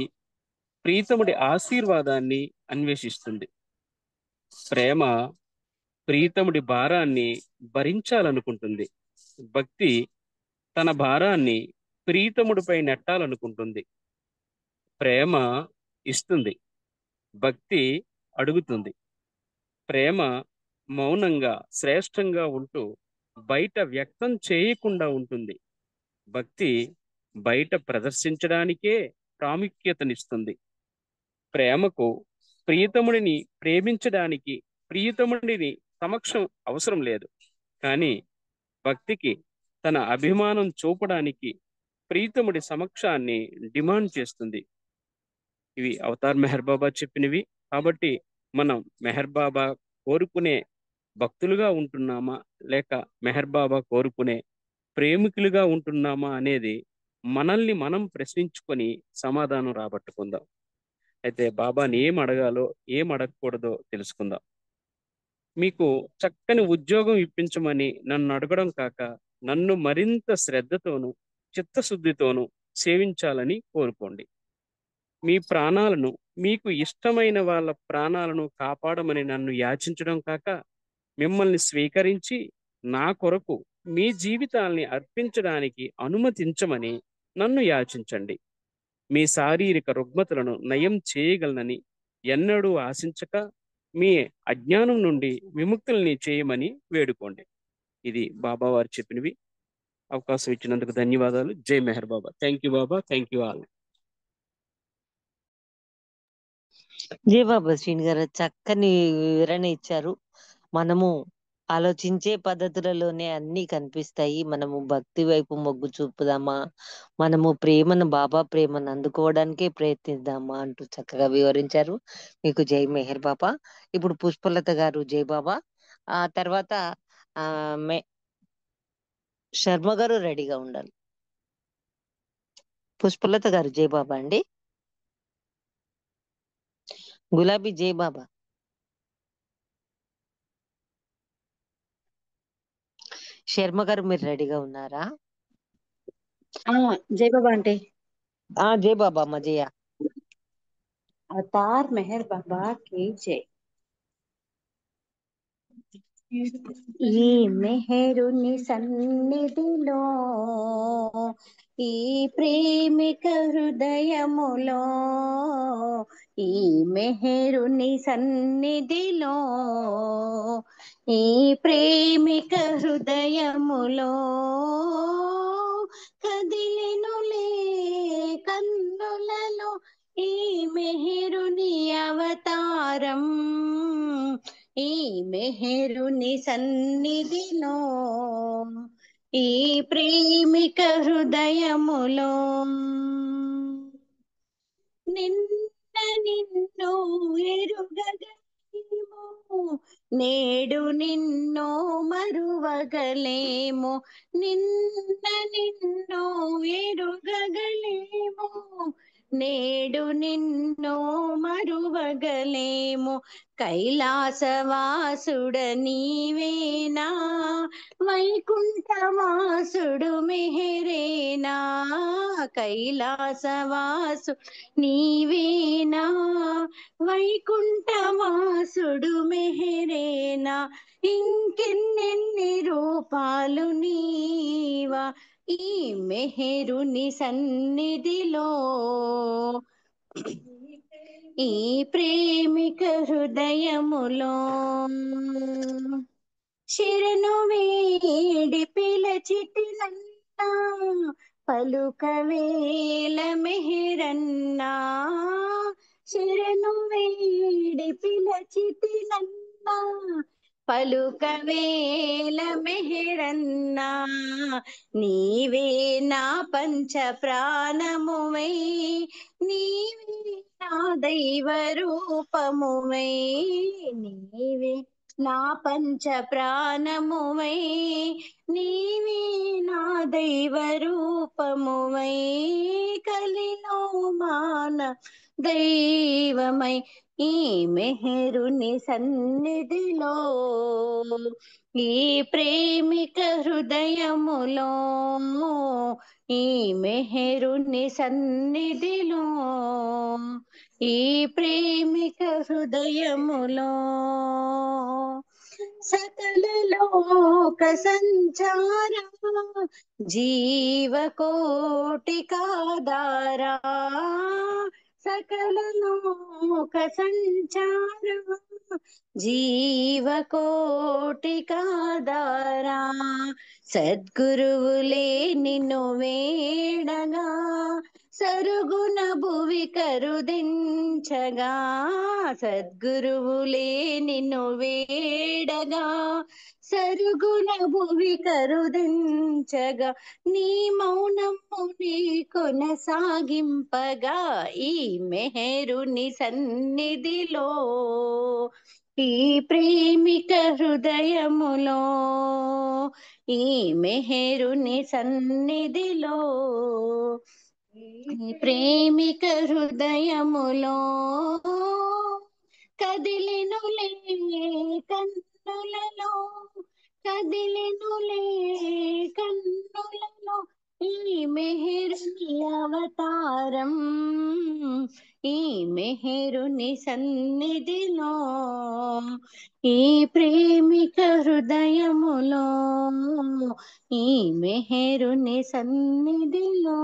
ప్రీతముడి ఆశీర్వాదాన్ని అన్వేషిస్తుంది. ప్రేమ ప్రీతముడి భారాన్ని భరించాలనుకుంటుంది, భక్తి తన భారాన్ని ప్రీతముడిపై నెట్టాలనుకుంటుంది. ప్రేమ ఇస్తుంది, భక్తి అడుగుతుంది. ప్రేమ మౌనంగా శ్రేష్టంగా ఉంటూ బయట వ్యక్తం చేయకుండా ఉంటుంది, భక్తి బయట ప్రదర్శించడానికే ప్రాముఖ్యతనిస్తుంది. ప్రేమకు ప్రియతముడిని ప్రేమించడానికి ప్రియతముడిని సమక్షం అవసరం లేదు, కానీ భక్తికి తన అభిమానం చూపడానికి ప్రీతముడి సమక్షాన్ని డిమాండ్ చేస్తుంది. ఇవి అవతార్ మెహర్ బాబా చెప్పినవి. కాబట్టి మనం మెహర్ బాబా కోరుకునే భక్తులుగా ఉంటున్నామా లేక మెహర్ బాబా కోరుకునే ప్రేమికులుగా ఉంటున్నామా అనేది మనల్ని మనం ప్రశ్నించుకొని సమాధానం రాబట్టుకుందాం. అయితే బాబాని ఏం అడగాలో ఏం అడగకూడదో తెలుసుకుందాం. మీకు చక్కని ఉద్యోగం ఇప్పించమని నన్ను అడగడం కాక నన్ను మరింత శ్రద్ధతోనూ చిత్తశుద్ధితోనూ సేవించాలని కోరుకోండి. మీ ప్రాణాలను, మీకు ఇష్టమైన వాళ్ళ ప్రాణాలను కాపాడమని నన్ను యాచించడం కాక మిమ్మల్ని స్వీకరించి నా కొరకు మీ జీవితాల్ని అర్పించడానికి అనుమతించమని నన్ను యాచించండి. మీ శారీరక రుగ్మతలను నయం చేయగలనని ఎన్నడూ ఆశించక మీ అజ్ఞానం నుండి విముక్తుల్ని చేయమని వేడుకోండి. ఇది బాబా వారు చెప్పినవి. అవకాశం ఇచ్చినందుకు ధన్యవాదాలు. జై Meher Baba. Thank you Baba. Thank you all. జై బాబా. శ్రీని గారు చక్కని వివరణ ఇచ్చారు. మనము ఆలోచించే పద్ధతులలోనే అన్ని కనిపిస్తాయి. మనము భక్తి వైపు మొగ్గు చూపుదామా, మనము ప్రేమను, బాబా ప్రేమను అందుకోవడానికే ప్రయత్నిద్దామా అంటూ చక్కగా వివరించారు. మీకు జై మెహర్ బాబా. ఇప్పుడు పుష్పలత గారు జై బాబా. ఆ తర్వాత ఆ శర్మ గారు రెడీగా ఉండాలి. పుష్పలత గారు జై బాబా అండి. గులాబీ జై బాబా. శర్మ గారు మీరు రెడీగా ఉన్నారా? జై బాబా అంటే జై బాబా మజయ. అవతార్ మెహర్ బాబా కి జై. ఈ మెహరుని సన్నిధిలో, ఈ ప్రేమిక హృదయములో, ఈ మెహరుని సన్నిధిలో, ఈ ప్రేమిక హృదయములో కదిలెనులే కన్నులలో ఈ మెహరుని అవతారం, ఈ మెహరుని సన్నిధిలో, ఈ ప్రేమిక హృదయములో నిన్ను ఎరుగగలేము, నేడు నిన్ను మరువగలేము, నిన్ను ఎరుగగలేము, నేడు నిన్ను మరువగలేము కైలాసవాసుడ నీవేనా వైకుంఠవాసుడు మెహరేనా కైలాసవాసు నీవేనా వైకుంఠవాసుడు మెహరేనా ఇంకెన్నెన్ని రూపాలు నీవా ఈ మెహరుని సన్నిధిలో ఈ ప్రేమిక హృదయములో శరణు వేడి పిలచితినన్నా పలుకవేల మెహరన్నా శరణు వేడి పిలచితినన్నా పలుకవేల మెహరన్నా నీవే నా పంచ ప్రాణమువై నీవే నా దైవ రూపమువై నీవే నా పంచ ప్రాణమువై నీవే నా దైవ రూపమువై కలిలో మాన దైవమై ఈ మెహరుని సన్నిధిలో ఈ ప్రేమిక హృదయములో ఈ మెహరుని సన్నిధిలో ఈ ప్రేమిక హృదయములో సకల లోక సంచార జీవకోటి కాదారా సకల లోక సంచార జీవకోటి కాదారా సద్గురువులే నిన్ను వేడగా సరుగున భువి కరుదించగా సద్గురువులే నిన్ను వేడగా సరుగున భువి కరుదించగా నీ మౌనముని కొనసాగింపగా ఈ మెహరుని సన్నిధిలో ఈ ప్రేమిక హృదయములో ఈ మెహరుని సన్నిధిలో ఈ ప్రేమిక హృదయములో కదిలినులే కన్నులలో కదిలినులే కన్నులలో ఈ మెహరుని అవతారం ఈ మెహరుని సన్నిధిలో ఈ ప్రేమిక హృదయములో ఈ మెహరుని సన్నిధిలో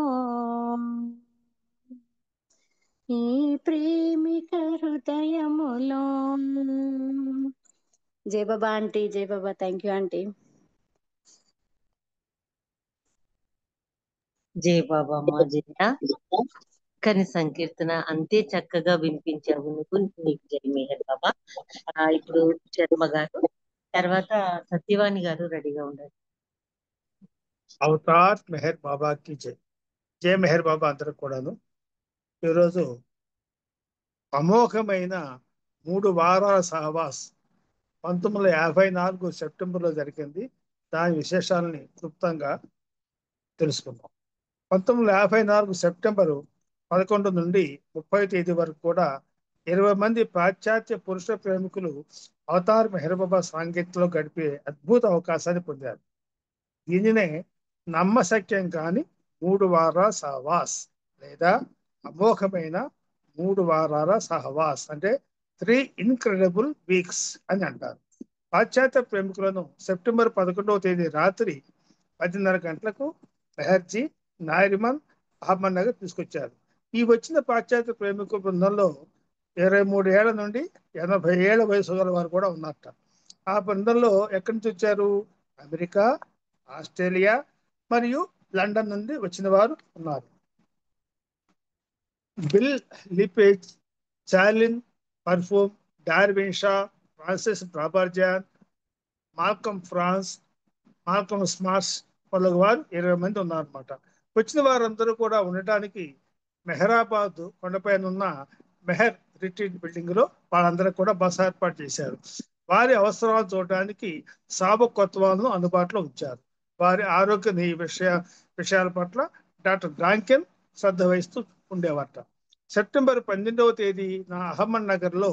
ఈ ప్రేమిక హృదయములో జై బాబా ఆంటీ జై బాబా థ్యాంక్ యూ ఆంటీ జై బాబా అమ్మ జయ చక్కని సంకీర్తన అంతే చక్కగా వినిపించావు నువ్వు నీకు జై మెహర్ బాబా ఇప్పుడు శర్మ గారు తర్వాత సత్యవాణి గారు రెడీగా ఉండాలి అవతార్ మెహర్ బాబాకి జై జై మెహర్ బాబా అందరికి కూడాను ఈరోజు అమోఘమైన 3 వారాల సహవాస్ 1954 సెప్టెంబర్లో జరిగింది దాని విశేషాలని క్లుప్తంగా తెలుసుకుందాం 1954 సెప్టెంబరు 11 నుండి 30 తేదీ వరకు కూడా 20 మంది పాశ్చాత్య పురుష ప్రేమికులు అవతార్ మెహర్ బాబా సాంగత్యంలో గడిపే అద్భుత అవకాశాన్ని పొందారు దీనినే నమ్మశక్యం కాని 3 వారాల సహవాస్ లేదా అమోఘమైన 3 వారాల సహవాస్ అంటే 3 ఇన్క్రెడిబుల్ వీక్స్ అని అంటారు పాశ్చాత్య ప్రేమికులను సెప్టెంబర్ 11వ తేదీ రాత్రి 10:30 గంటలకు మెహర్జీ నారిమన్ అహ్మద్ నగర్ తీసుకొచ్చారు ఈ వచ్చిన పాశ్చాత్య ప్రేమికుల బృందంలో 23 ఏళ్ల నుండి 80 ఏళ్ల వయసు గల వారు కూడా ఉన్నట్ట ఆ బృందంలో ఎక్కడి నుంచి వచ్చారు అమెరికా ఆస్ట్రేలియా మరియు లండన్ నుండి వచ్చిన వారు ఉన్నారు Bill Le Page Charles Purdom Darwin Shaw Francis Brabazon Malcolm Smarts మొదలగు వారు 20 మంది ఉన్నారన్నమాట వచ్చిన వారందరూ కూడా ఉండటానికి మెహరాబాద్ కొండపైన ఉన్న మెహర్ రిట్రీట్ బిల్డింగ్ లో వాళ్ళందరూ కూడా బస ఏర్పాటు చేశారు వారి అవసరాలు చూడడానికి సాబు కొత్వాలను అందుబాటులో ఉంచారు వారి ఆరోగ్య విషయాల పట్ల డాక్టర్ డాంకెన్ శ్రద్ధ వహిస్తూ ఉండేవారట సెప్టెంబర్ 12వ తేదీ నా అహ్మద్ నగర్ లో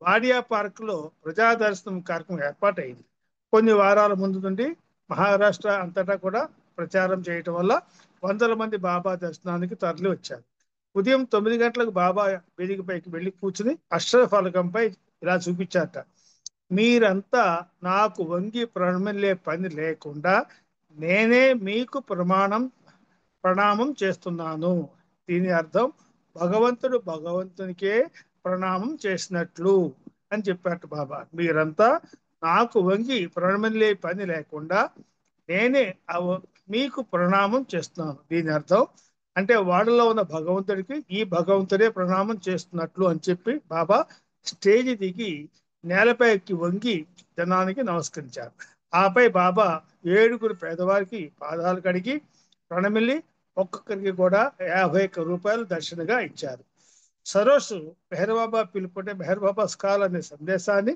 వాడియా పార్క్ లో ప్రజా దర్శనం కార్యక్రమం ఏర్పాటైంది. కొన్ని వారాల ముందు నుండి మహారాష్ట్ర అంతటా కూడా ప్రచారం చేయటం వల్ల వందల మంది బాబా దర్శనానికి తరలి వచ్చారు. ఉదయం 9 గంటలకు బాబా వేదికపైకి వెళ్లి కూర్చుని అక్షర ఫలకంపై ఇలా చూపించారట: మీరంతా నాకు వంగి ప్రణమిల్లే పని లేకుండా నేనే మీకు ప్రణామం చేస్తున్నాను. దీని అర్థం భగవంతుడు భగవంతునికే ప్రణామం చేసినట్లు అని చెప్పారట బాబా. మీరంతా నాకు వంగి ప్రణమిల్లే పని లేకుండా నేనే మీకు ప్రణామం చేస్తున్నాను. దీని అర్థం అంటే వాడిలో ఉన్న భగవంతుడికి ఈ భగవంతుడే ప్రణామం చేస్తున్నట్లు అని చెప్పి బాబా స్టేజ్ దిగి నేలపైకి వంగి జనానికి నమస్కరించారు. ఆపై బాబా 7 పేదవారికి పాదాలు కడిగి ప్రణమిల్లి ఒక్కొక్కరికి కూడా 51 రూపాయలు దక్షిణగా ఇచ్చారు. సరోసు మెహర్ బాబా పిలుపుంటే మెహర్ బాబా స్కాల్ అనే సందేశాన్ని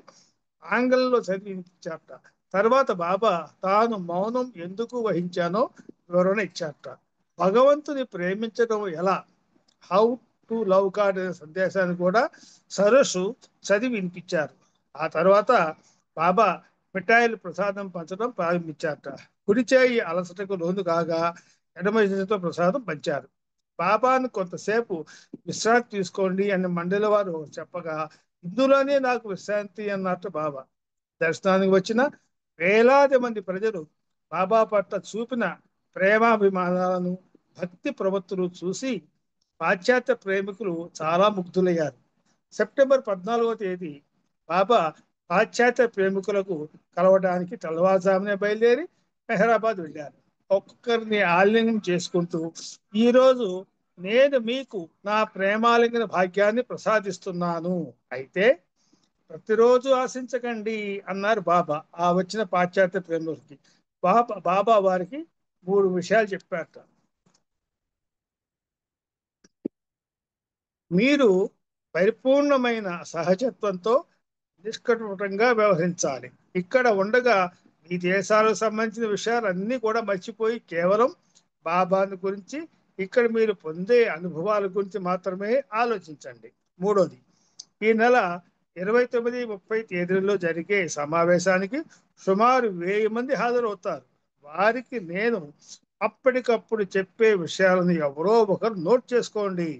ఆంగ్లంలో చదివించారట. తర్వాత బాబా తాను మౌనం ఎందుకు వహించానో వివరణ ఇచ్చారట. భగవంతుని ప్రేమించడం ఎలా, హౌ టు లవ్ గాడ్ అనే సందేశాన్ని కూడా సరస్సు చదివి వినిపించారు. ఆ తర్వాత బాబా మిఠాయిలు ప్రసాదం పంచడం ప్రారంభించారట. కుడి చేయి అలసటకు లోను కాగా ఎడమ చేతితో ప్రసాదం పంచారు. బాబాను కొంతసేపు విశ్రాంతి తీసుకోండి అని మండలి వారు చెప్పగా ఇందులోనే నాకు విశ్రాంతి అన్నట్టు బాబా. దర్శనానికి వచ్చిన వేలాది మంది ప్రజలు బాబా పట్ల చూపిన ప్రేమాభిమానాలను, భక్తి ప్రవృత్తులు చూసి పాశ్చాత్య ప్రేమికులు చాలా ముగ్ధులయ్యారు. సెప్టెంబర్ 14వ తేదీ బాబా పాశ్చాత్య ప్రేమికులకు కలవడానికి తెల్లవారుజామునే బయలుదేరి మెహరాబాద్ వెళ్ళారు. ఒక్కొక్కరిని ఆలింగనం చేసుకుంటూ ఈరోజు నేను మీకు నా ప్రేమాలింగన భాగ్యాన్ని ప్రసాదిస్తున్నాను, అయితే ప్రతిరోజు ఆశించకండి అన్నారు బాబా. ఆ వచ్చిన పాశ్చాత్య ప్రేమికులకి బాబా వారికి 3 విషయాలు చెప్పారట. మీరు పరిపూర్ణమైన సహజత్వంతో నిష్కపటంగా వ్యవహరించాలి. ఇక్కడ ఉండగా ఈ దేశాలకు సంబంధించిన విషయాలన్నీ కూడా మర్చిపోయి కేవలం బాబాను గురించి, ఇక్కడ మీరు పొందే అనుభవాల గురించి మాత్రమే ఆలోచించండి. 3వది, ఈ నెల 29, 30 తేదీల్లో జరిగే సమావేశానికి సుమారు 1000 మంది హాజరవుతారు. వారికి నేను అప్పటికప్పుడు చెప్పే విషయాలను ఎవరో ఒకరు నోట్ చేసుకోండి.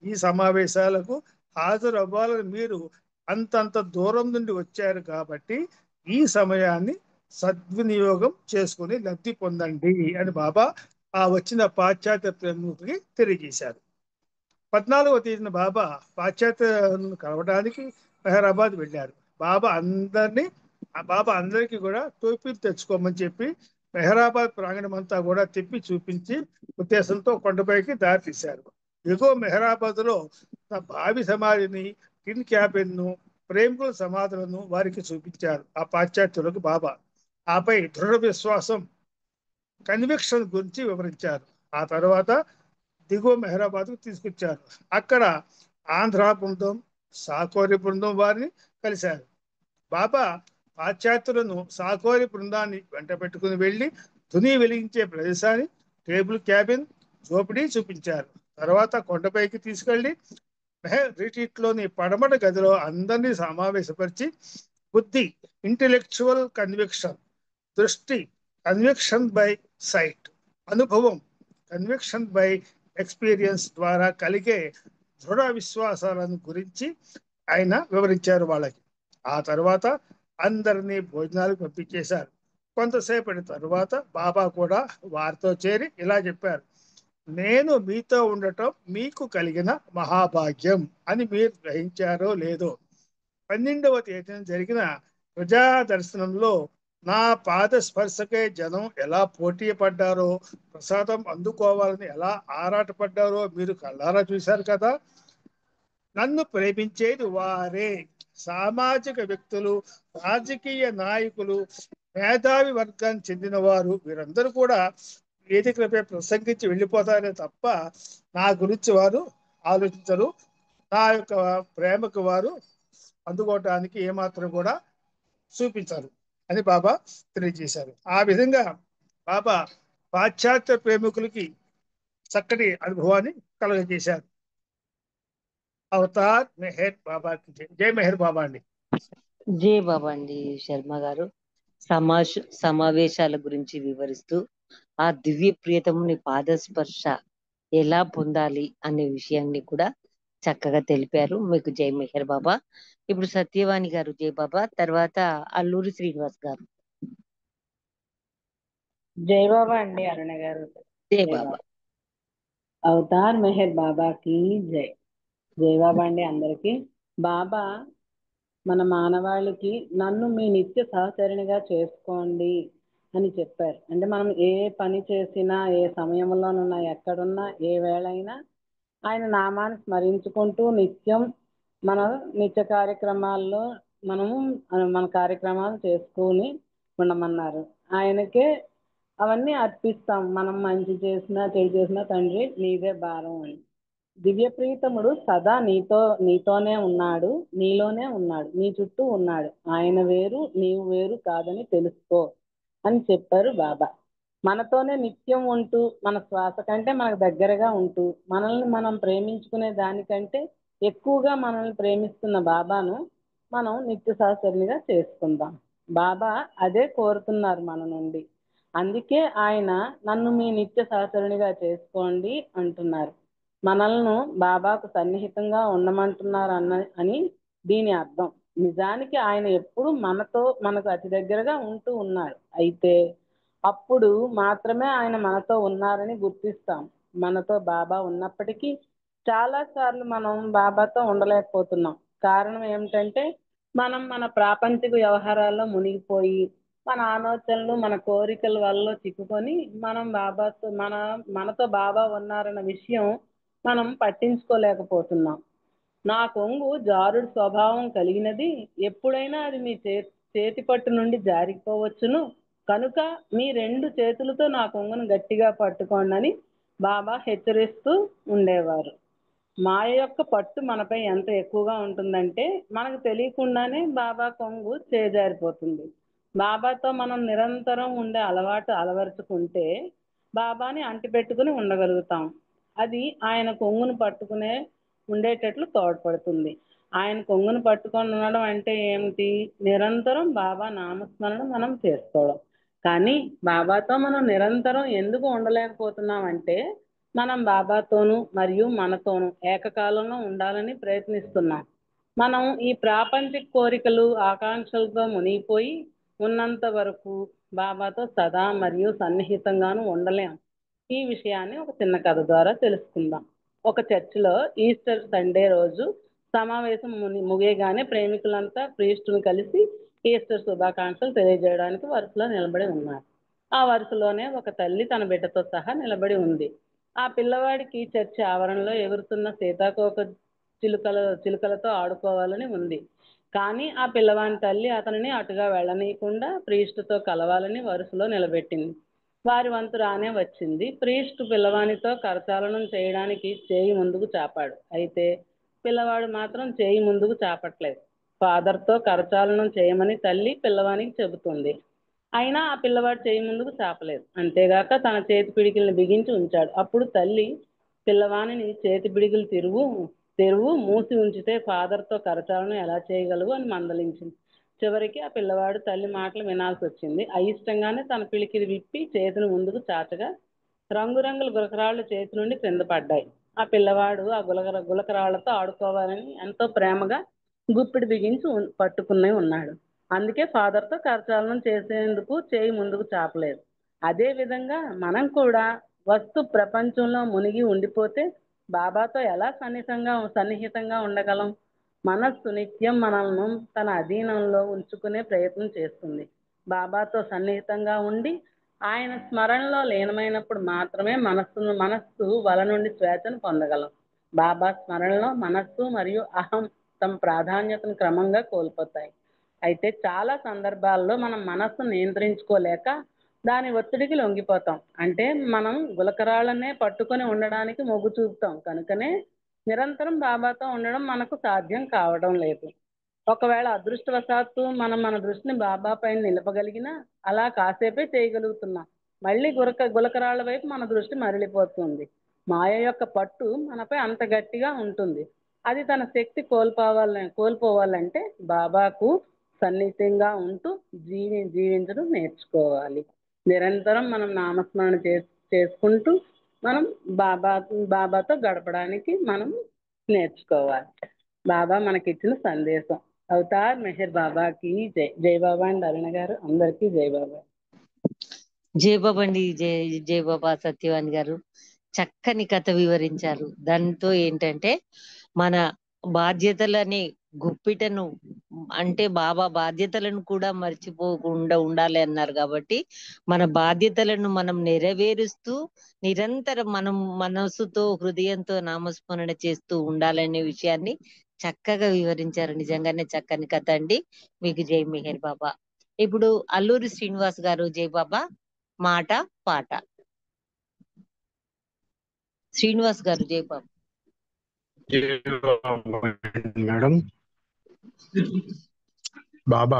ఈ సమావేశాలకు హాజరు అవ్వాలని మీరు అంతంత దూరం నుండి వచ్చారు కాబట్టి ఈ సమయాన్ని సద్వినియోగం చేసుకుని లబ్ధి పొందండి అని బాబా ఆ వచ్చిన పాశ్చాత్య ప్రముఖుడికి తెలియజేశారు. 14వ తేదీన బాబా పాశ్చాత్యను కలవడానికి మెహరాబాద్ వెళ్ళారు. బాబా అందరికీ కూడా టోపీలు తెచ్చుకోమని చెప్పి మెహరాబాద్ ప్రాంగణం అంతా కూడా తిప్పి చూపించి ఉద్దేశంతో కొండపైకి దారి తీశారు. ఎగో మెహరాబాద్ లో భావి సమాధిని, టిన్ క్యాబిన్ ను, ప్రేమికుల సమాధులను వారికి చూపించారు ఆ పాశ్చాత్యులకు బాబా. ఆపై దృఢ విశ్వాసం, కన్విక్షన్ గురించి వివరించారు. ఆ తర్వాత దిగువ మెహరాబాద్ కు తీసుకొచ్చారు. అక్కడ ఆంధ్ర బృందం, సాకోరి బృందం వారిని కలిశారు. బాబా పాశ్చాత్యులను సాకోరి బృందాన్ని వెంట పెట్టుకుని వెళ్లి తుని వెలిగించే ప్రదేశాన్ని, టేబుల్ క్యాబిన్, జోపిడీ చూపించారు. తర్వాత కొండపైకి తీసుకెళ్లి మెహర్ రిట్రీట్ లోని పడమట గదిలో అందరినీ సమావేశపరిచి బుద్ధి, ఇంటెలెక్చువల్ కన్విక్షన్, దృష్టి, కన్విక్షన్ బై సైట్, అనుభవం, కన్విక్షన్ బై ఎక్స్పీరియన్స్ ద్వారా కలిగే దృఢ విశ్వాసాలను గురించి ఆయన వివరించారు వాళ్ళకి. ఆ తర్వాత అందరినీ భోజనాలకు పంపించేశారు. కొంతసేపటి తరువాత బాబా కూడా వారితో చేరి ఇలా చెప్పారు: నేను మీతో ఉండటం మీకు కలిగిన మహాభాగ్యం అని మీరు గ్రహించారో లేదో. 12వ తేదీన జరిగిన ప్రజా దర్శనంలో నా పాద స్పర్శకే జనం ఎలా పోటీ పడ్డారో, ప్రసాదం అందుకోవాలని ఎలా ఆరాటపడ్డారో మీరు కళ్ళారా చూశారు కదా. నన్ను ప్రేమించేది వారే, సామాజిక వ్యక్తులు, రాజకీయ నాయకులు, మేధావి వర్గానికి చెందిన వారు. వీరందరూ కూడా వేదికలపై ప్రసంగించి వెళ్ళిపోతారే తప్ప నా గురించి వారు ఆలోచించరు, నా యొక్క ప్రేమకు వారు అందుకోవటానికి ఏమాత్రం కూడా చూపించారు అని బాబా తెలియజేశారు. ఆ విధంగా బాబా పాశ్చాత్య ప్రేమికులకి చక్కటి అనుభవాన్ని కలుగజేశారు. అవతార్ మెహర్ బాబాకి జై. జై మెహర్ బాబా అండి. జై బాబా అండి శర్మ గారు. సమావేశాల గురించి వివరిస్తూ ఆ దివ్య ప్రియతముని పాదస్పర్శ ఎలా పొందాలి అనే విషయాన్ని కూడా చక్కగా తెలిపారు. మీకు జై మెహర్ బాబా. ఇప్పుడు సత్యవాణి గారు జై బాబా, తర్వాత అల్లూరి శ్రీనివాస్ గారు. జై బాబా అండి అరుణ గారు. జై జై బాబా. బాబా. అవతార్ మెహర్ బాబాకి జై. జై బాబా అండి అందరికి. బాబా మన మానవాళికి నన్ను మీ నిత్య సహచరునిగా చేసుకోండి అని చెప్పారు. అంటే మనం ఏ పని చేసినా, ఏ సమయంలోనున్నా, ఎక్కడున్నా, ఏ వేళైనా ఆయన నామాన్ని స్మరించుకుంటూ నిత్యం మన నిత్య కార్యక్రమాల్లో మనము మన కార్యక్రమాలు చేసుకుని ఉండమన్నారు. ఆయనకే అవన్నీ అర్పిస్తాం. మనం మంచి చేసినా చెడు చేసినా తండ్రి నీదే భారం అని. దివ్య ప్రీతముడు సదా నీతోనే ఉన్నాడు, నీలోనే ఉన్నాడు, నీ చుట్టూ ఉన్నాడు. ఆయన వేరు నీవు వేరు కాదని తెలుసుకో అని చెప్పారు బాబా. మనతోనే నిత్యం ఉంటూ, మన శ్వాస కంటే మనకు దగ్గరగా ఉంటూ, మనల్ని మనం ప్రేమించుకునే దానికంటే ఎక్కువగా మనల్ని ప్రేమిస్తున్న బాబాను మనం నిత్య సహచరునిగా చేసుకుందాం. బాబా అదే కోరుతున్నారు మన నుండి. అందుకే ఆయన నన్ను మీ నిత్య సహచరునిగా చేసుకోండి అంటున్నారు. మనల్ని బాబాకు సన్నిహితంగా ఉండమంటున్నారు అని దీని అర్థం. నిజానికి ఆయన ఎప్పుడు మనకు అతి దగ్గరగా ఉంటూ ఉన్నారు. అయితే అప్పుడు మాత్రమే ఆయన మనతో ఉన్నారని గుర్తిస్తాం. మనతో బాబా ఉన్నప్పటికీ చాలా సార్లు మనం బాబాతో ఉండలేకపోతున్నాం. కారణం ఏమిటంటే మనం మన ప్రాపంచిక వ్యవహారాల్లో మునిగిపోయి, మన ఆలోచనలు, మన కోరికల వల్ల చిక్కుకొని మనం మనతో బాబా ఉన్నారన్న విషయం మనం పట్టించుకోలేకపోతున్నాం. నా కొంగు జారుడు స్వభావం కలిగినది, ఎప్పుడైనా అది మీ చేతి పట్టు నుండి జారిపోవచ్చును, కనుక మీ 2 చేతులతో నా కొంగును గట్టిగా పట్టుకోండి అని బాబా హెచ్చరిస్తూ ఉండేవారు. మాయ యొక్క పట్టు మనపై ఎంత ఎక్కువగా ఉంటుందంటే మనకు తెలియకుండానే బాబా కొంగు చేజారిపోతుంది. బాబాతో మనం నిరంతరం ఉండే అలవాటు అలవరుచుకుంటే బాబాని అంటిపెట్టుకుని ఉండగలుగుతాం. అది ఆయన కొంగును పట్టుకునే ఉండేటట్లు తోడ్పడుతుంది. ఆయన కొంగును పట్టుకొని ఉండడం అంటే ఏమిటి? నిరంతరం బాబా నామస్మరణ మనం చేసుకోవడం. కానీ బాబాతో మనం నిరంతరం ఎందుకు ఉండలేకపోతున్నాం అంటే మనం బాబాతోనూ మరియు మనతోనూ ఏకకాలంలో ఉండాలని ప్రయత్నిస్తున్నాం. మనం ఈ ప్రాపంచిక కోరికలు, ఆకాంక్షలతో మునిగిపోయి ఉన్నంత వరకు బాబాతో సదా మరియు సన్నిహితంగాను ఉండలేం. ఈ విషయాన్ని ఒక చిన్న కథ ద్వారా తెలుసుకుందాం. ఒక చర్చిలో ఈస్టర్ సండే రోజు సమావేశం ముగియగానే ప్రేమికులంతా ప్రీస్టును కలిసి ఈస్టర్ శుభాకాంక్షలు తెలియజేయడానికి వరుసలో నిలబడి ఉన్నారు. ఆ వరుసలోనే ఒక తల్లి తన బిడ్డతో సహా నిలబడి ఉంది. ఆ పిల్లవాడికి చర్చి ఆవరణలో ఎగురుతున్న సీతాకోక చిలుకలతో ఆడుకోవాలని ఉంది. కానీ ఆ పిల్లవాని తల్లి అతనిని అటుగా వెళ్ళనీయకుండా ప్రీస్టుతో కలవాలని వరుసలో నిలబెట్టింది. వారి వంతు రానే వచ్చింది. ప్రీస్టు పిల్లవానితో కరచాలనం చేయడానికి చేయి ముందుకు చాపాడు. అయితే పిల్లవాడు మాత్రం చేయి ముందుకు చాపట్లేదు. ఫాదర్తో కరచాలనం చేయమని తల్లి పిల్లవానికి చెబుతుంది. అయినా ఆ పిల్లవాడు చేయి ముందుకు చాపలేదు. అంతేగాక తన చేతి పిడికిల్ని బిగించి ఉంచాడు. అప్పుడు తల్లి పిల్లవానిని చేతి పిడికిలు తెరువు మూసి ఉంచితే ఫాదర్తో కరచాలనం ఎలా చేయగలవు అని మందలించింది. చివరికి ఆ పిల్లవాడు తల్లి మాటలు వినాల్సి వచ్చింది. అయిష్టంగానే తన పిడికిలి విప్పి చేతిని ముందుకు చాచగా రంగురంగుల గులకరాళ్ళు చేతి నుండి క్రింద పడ్డాయి. ఆ పిల్లవాడు ఆ గులకరాళ్లతో ఆడుకోవాలని ఎంతో ప్రేమగా గుప్పిడి బిగించి పట్టుకుని ఉన్నాడు. అందుకే ఫాదర్తో కరచాలనం చేసేందుకు చేయి ముందుకు చాపలేదు. అదే విధంగా మనం కూడా వస్తు ప్రపంచంలో మునిగి ఉండిపోతే బాబాతో ఎలా సన్నిహితంగా ఉండగలం? మనస్సు నిత్యం మనల్ని తన అధీనంలో ఉంచుకునే ప్రయత్నం చేస్తుంది. బాబాతో సన్నిహితంగా ఉండి ఆయన స్మరణలో లీనమైనప్పుడు మాత్రమే మనస్సు వల నుండి స్వేచ్ఛను పొందగలం. బాబా స్మరణలో మనస్సు మరియు అహం తమ ప్రాధాన్యతను క్రమంగా కోల్పోతాయి. అయితే చాలా సందర్భాల్లో మనం మనస్సును నియంత్రించుకోలేక దాని ఒత్తిడికి లొంగిపోతాం. అంటే మనం గులకరాళ్ళనే పట్టుకొని ఉండడానికి మొగ్గు చూపుతాం. కనుకనే నిరంతరం బాబాతో ఉండడం మనకు సాధ్యం కావడం లేదు. ఒకవేళ అదృష్టవశాత్తు మనం మన దృష్టిని బాబా పైన నిలపగలిగినా అలా కాసేపే చేయగలుగుతున్నాం. మళ్ళీ గులకరాళ్ళ వైపు మన దృష్టి మరలిపోతుంది. మాయ యొక్క పట్టు మనపై అంత గట్టిగా ఉంటుంది. అది తన శక్తి కోల్పోవాలంటే బాబాకు సన్నిహితంగా ఉంటూ జీవించడం నేర్చుకోవాలి. నిరంతరం మనం నామస్మరణ చేసుకుంటూ మనం బాబాతో గడపడానికి మనం నేర్చుకోవాలి. బాబా మనకిచ్చిన సందేశం. అవతార్ మెహర్ బాబాకి జై. జై బాబా అండి అరుణ గారు. అందరికీ జై బాబా. జై బాబా అండి. జై బాబా సత్యవాణి గారు. చక్కని కథ వివరించారు. దాంతో ఏంటంటే మన బాధ్యతలని గుప్పిటను అంటే బాబా బాధ్యతలను కూడా మర్చిపోకుండా ఉండాలి అన్నారు కాబట్టి మన బాధ్యతలను మనం నెరవేరుస్తూ నిరంతరం మనం మనసుతో హృదయంతో నామస్మరణ చేస్తూ ఉండాలనే విషయాన్ని చక్కగా వివరించారు. నిజంగానే చక్కని కథ అండి. మీకు జై మెహర్ బాబా. ఇప్పుడు అల్లూరి శ్రీనివాస్ గారు జై బాబా మాట పాట. శ్రీనివాస్ గారు జై బాబా. మేడం, బాబా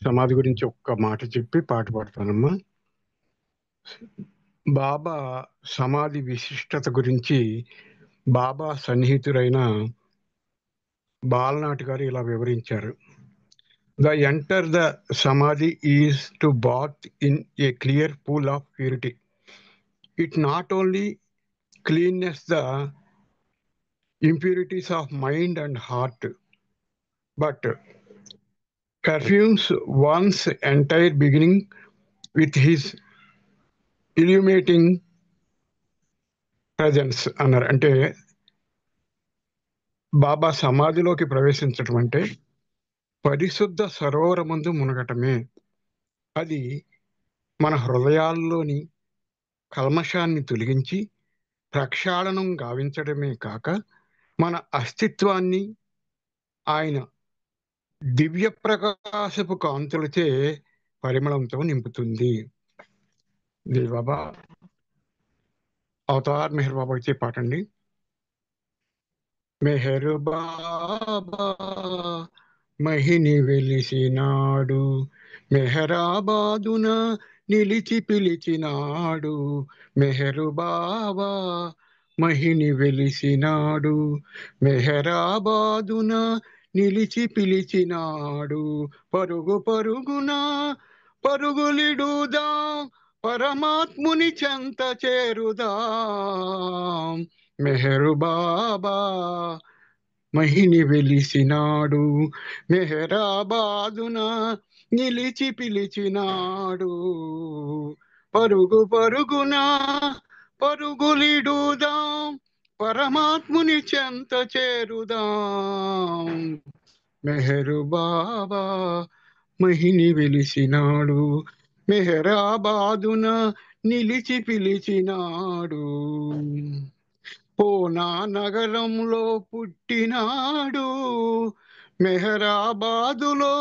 సమాధి గురించి ఒక్క మాట చెప్పి పాట పాడతానమ్మా. బాబా సమాధి విశిష్టత గురించి బాబా సన్నిహితుడైన బాలనాటి గారు ఇలా వివరించారు. The enter the samadhi is to bath in a clear pool of purity. It not only cleanses the impurities of mind and heart, but perfumes one's entire beginning with his illuminating presence అన్నారు. అంటే బాబా సమాధిలోకి ప్రవేశించడం అంటే పరిశుద్ధ సరోవరమందు మునగటమే. అది మన హృదయాల్లోని కల్మషాన్ని తొలగించి ప్రక్షాళనం గావించడమే కాక మన అస్తిత్వాన్ని ఆయన దివ్య ప్రకాశపు కాంతులచే పరిమళంతో నింపుతుంది. బాబా అవతార్ మెహర్ బాబా ఇచ్చే పాట అండి. మెహర్ బాబా మహిని వెలిసినాడు, మెహరాబాదున నిలిచి పిలిచినాడు. మెహరు బాబా మహిని వెలిసినాడు, మెహరాబాదున నిలిచి పిలిచినాడు. పరుగు పరుగున పరుగులిడుదాం, పరమాత్ముని చెంత చేరుదాం. మెహరు బాబా మహిని వెలిసినాడు, మెహరాబాదున నిలిచి పిలిచినాడు. పరుగు పరుగున పరుగులిడుదాం, పరమాత్ముని చెంత చేరుదాం. మెహరు బాబా మహిని వెలిసినాడు, మెహరాబాదున నిలిచి పిలిచినాడు. పూనా నగరంలో పుట్టినాడు, మెహరాబాదులో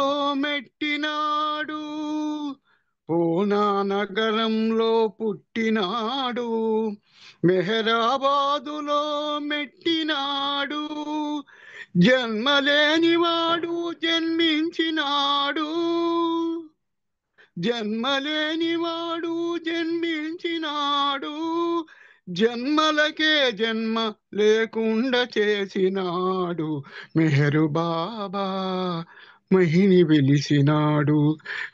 మెట్టినాడు. పూనా నగరంలో పుట్టినాడు, మెహరాబాదులో మెట్టినాడు. జన్మలేనివాడు జన్మించినాడు, జన్మలేనివాడు జన్మించినాడు. జన్మలకే జన్మ లేకుండా చేసినాడు. మెహరు బాబా మహిని వెలిసినాడు,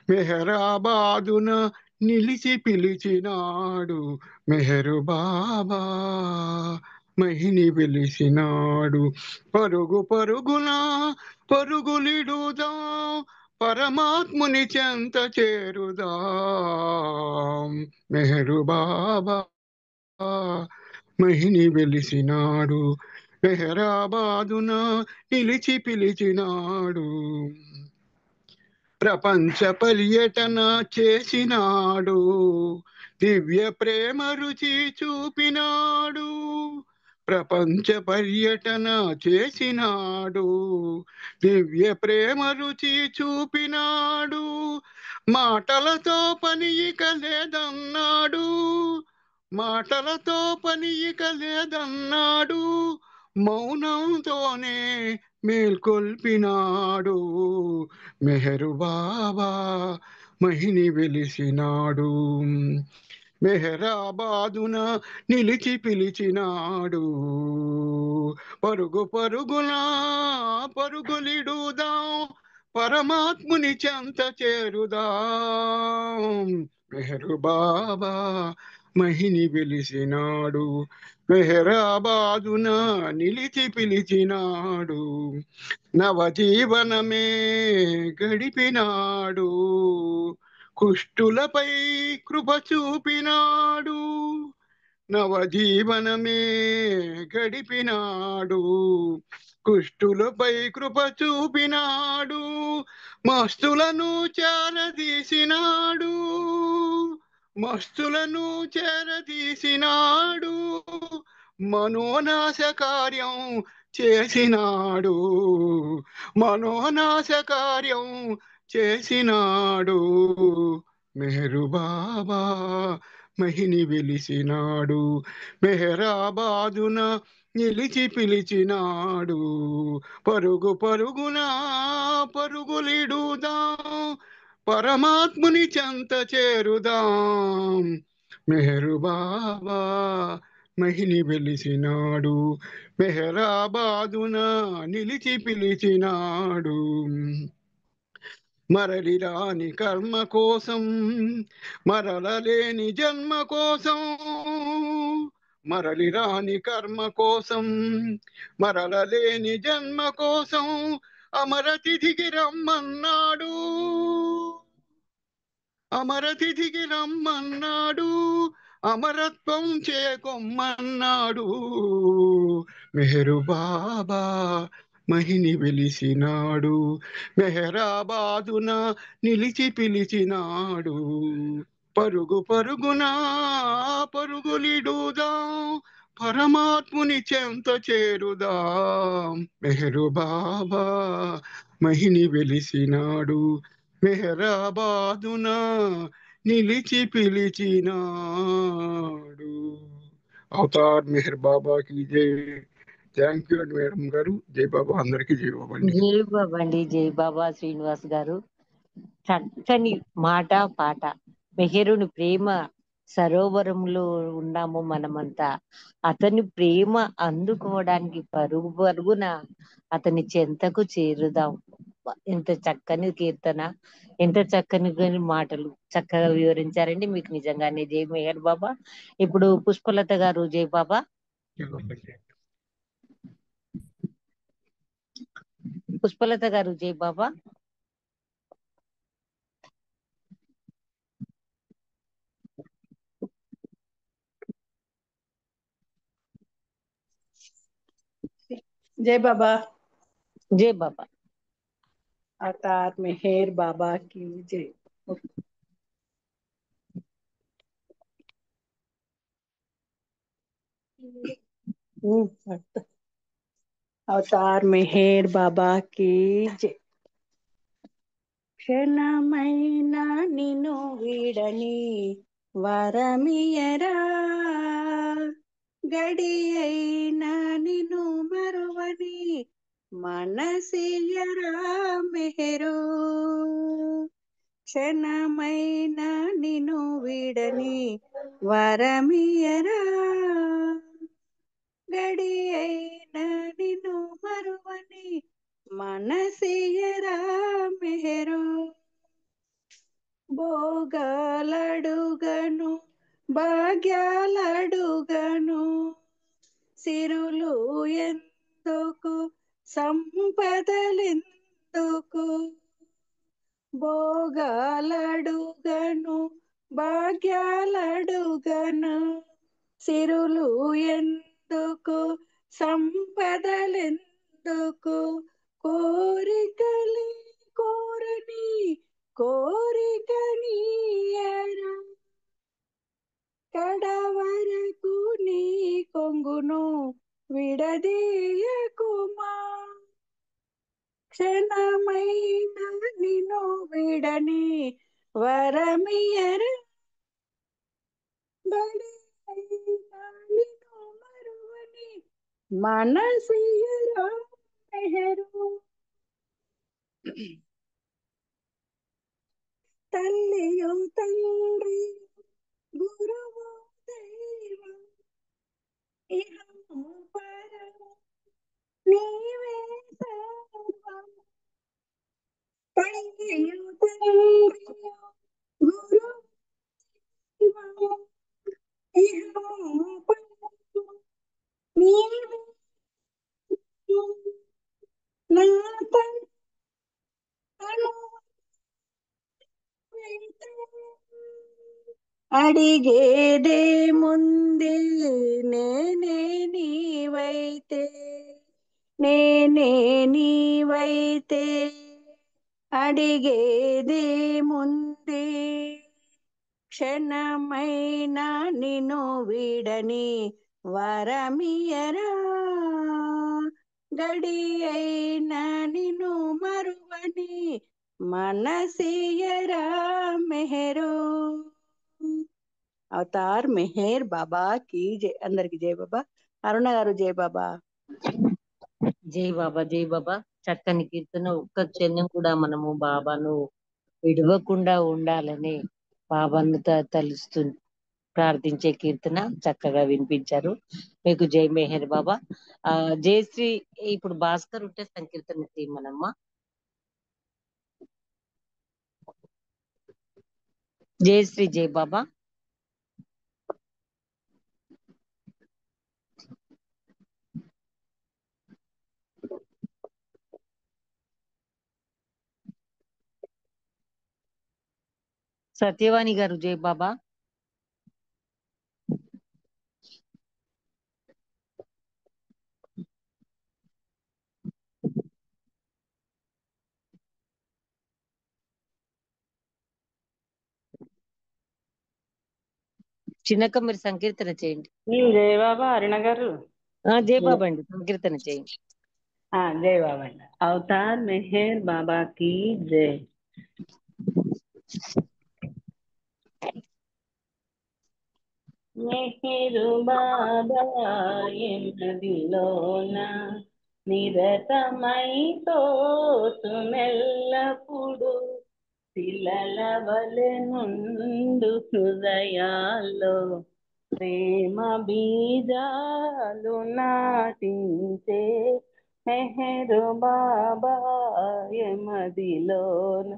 మెహరాబాదున నిలిచి పిలిచినాడు. మెహరు బాబా మహిని వెలిసినాడు. పరుగు పరుగున పరుగులిడుదాం, పరమాత్ముని చెంత చేరుదాం. మెహరు బాబా మహిని వెలిసినాడు, మెహరాబాదున నిలిచి పిలిచినాడు. ప్రపంచ పర్యటన చేసినాడు, దివ్య ప్రేమ రుచి చూపినాడు. ప్రపంచ పర్యటన చేసినాడు, దివ్య ప్రేమ రుచి చూపినాడు. మాటలతో పని ఇక లేదన్నాడు, మాటలతో పని ఇక లేదన్నాడు. మౌనంతోనే మేల్కొల్పినాడు. మెహరు బాబా మహిని వెలిసినాడు, మెహరాబాదున నిలిచి పిలిచినాడు. పరుగు పరుగున పరుగులిడుదాం, పరమాత్ముని చెంత చేరుదాం. మెహరు బాబా మహిని పిలిచినాడు, మెహరాబాదున నిలిచి పిలిచినాడు. నవజీవనమే గడిపినాడు, కుష్టులపై కృప చూపినాడు. నవజీవనమే గడిపినాడు, కుష్టులపై కృప చూపినాడు. మస్తులను చేరదీసినాడు, మస్తులను చేరదీసినాడు. మనోనాశ కార్యం చేసినాడు, మనోనాశ కార్యం చేసినాడు. మెహరు బాబా మహిని వెలిసినాడు, మెహరాబాదున నిలిచి పిలిచినాడు. పరుగు పరుగున పరుగులిడుదాం, పరమాత్ముని చెంత చేరుదాం. మెహరు బాబా మహిని వెలిసినాడు, మెహరాబాదున నిలిచి పిలిచినాడు. మరలి రాని కర్మ కోసం, మరలలేని జన్మ కోసం, మరలి రాని కర్మ కోసం, మరలలేని జన్మ కోసం అమరతిథికి రమ్మన్నాడు, అమరతిథికి రమ్మన్నాడు. అమరత్వం చేకొమ్మన్నాడు. మెహరు బాబా మహిని వెలిసినాడు, మెహరాబాదున నిలిచి పిలిచినాడు. పరుగు పరుగున పరుగులిడుదాం, పరమాత్ముని చెంత చేరుదాం. మెహరు బాబా మహిని వెలిసినాడు, మెహరాబాదున నిలిచి పిలిచినాడు. అవతార్ మెహర్ బాబా కి జై. థ్యాంక్ యూ అండి మేడం గారు. జై బాబా, అందరికీ జై బాబా అండి. జై బాబా అండి, జై బాబా శ్రీనివాస్ గారు. చక్కని మాట పాట. మెహరుని ప్రేమ సరోవరంలో ఉన్నాము మనమంతా. అతని ప్రేమ అందుకోవడానికి పరుగు పరుగున అతని చెంతకు చేరుదాం. ఎంత చక్కని కీర్తన, ఎంత చక్కని మాటలు చక్కగా వివరించారండి. మీకు నిజంగానే జై మెహర్ బాబా. ఇప్పుడు పుష్పలత గారు జై బాబా. పుష్పలత గారు జై బాబా. జై బాబా. జై బాబా. అవతార్ మెహర్ బాబా की जय. అవతార్ మెహర్ బాబా की जय. క్షణమైన నిన్ను వీడని వరమియరా, గడియైనా నిన్ను మరువని మనసియరా మెహరు. క్షణమైన నిన్ను వీడని వరమియరా, గడియైనా నిన్ను మరువని మనసియరా మెహరు. భోగాలడుగను భాగ్యాలడుగను, సిరులు ఎందుకు సంపదలెందుకు. భోగాలడుగను భాగ్యాలడుగను, సిరులు ఎందుకు సంపదలెందుకు. కోరికలే కోరని కోరికనీయరా, కడవరకు నీ కొంగును విడదీయకుమా. క్షణమైన నిన్ను విడని వరమియరా, బడియైనా నిన్ను మరువని మనసియరా మెహరు. తల్లియు తండ్రి గురువు అడిగేదేముంది నేనే నీవైతే నేనే నీవైతే అడిగేదేముంది క్షణమైనా నిన్ను వీడని వరమియరా గడి అయినా నిన్ను మరువని మనసియరా మెహరో అవతార్ మెహర్ బాబా की జై అందరికి జై బాబా అరుణ గారు జై బాబా జై బాబా జై బాబా. చక్కని కీర్తన. ఒక్క క్షణం కూడా మనము బాబాను విడవకుండా ఉండాలని బాబాను తలుస్తూ ప్రార్థించే కీర్తన చక్కగా వినిపించారు. మీకు జై మెహర్ బాబా. జయశ్రీ ఇప్పుడు భాస్కర్ ఉంటే సంకీర్తన చేయమనమ్మా. జయశ్రీ జై బాబా. సత్యవాణి గారు జై బాబా. చిన్నక్క మీరు సంకీర్తన చేయండి. జై బాబా అరుణ గారు. జై బాబా అండి, సంకీర్తన చేయండి. జై బాబా అండి. అవతార్ మెహర్ బాబాకి జై. మెహరు బాబా ఎన్నదిలోన నిరతమై తోచుమెల్లప్పుడు శిలల వలె నుండు హృదయాల్లో ప్రేమ బీజాలు నాటించే మెహరు బాబా ఎమదిలోన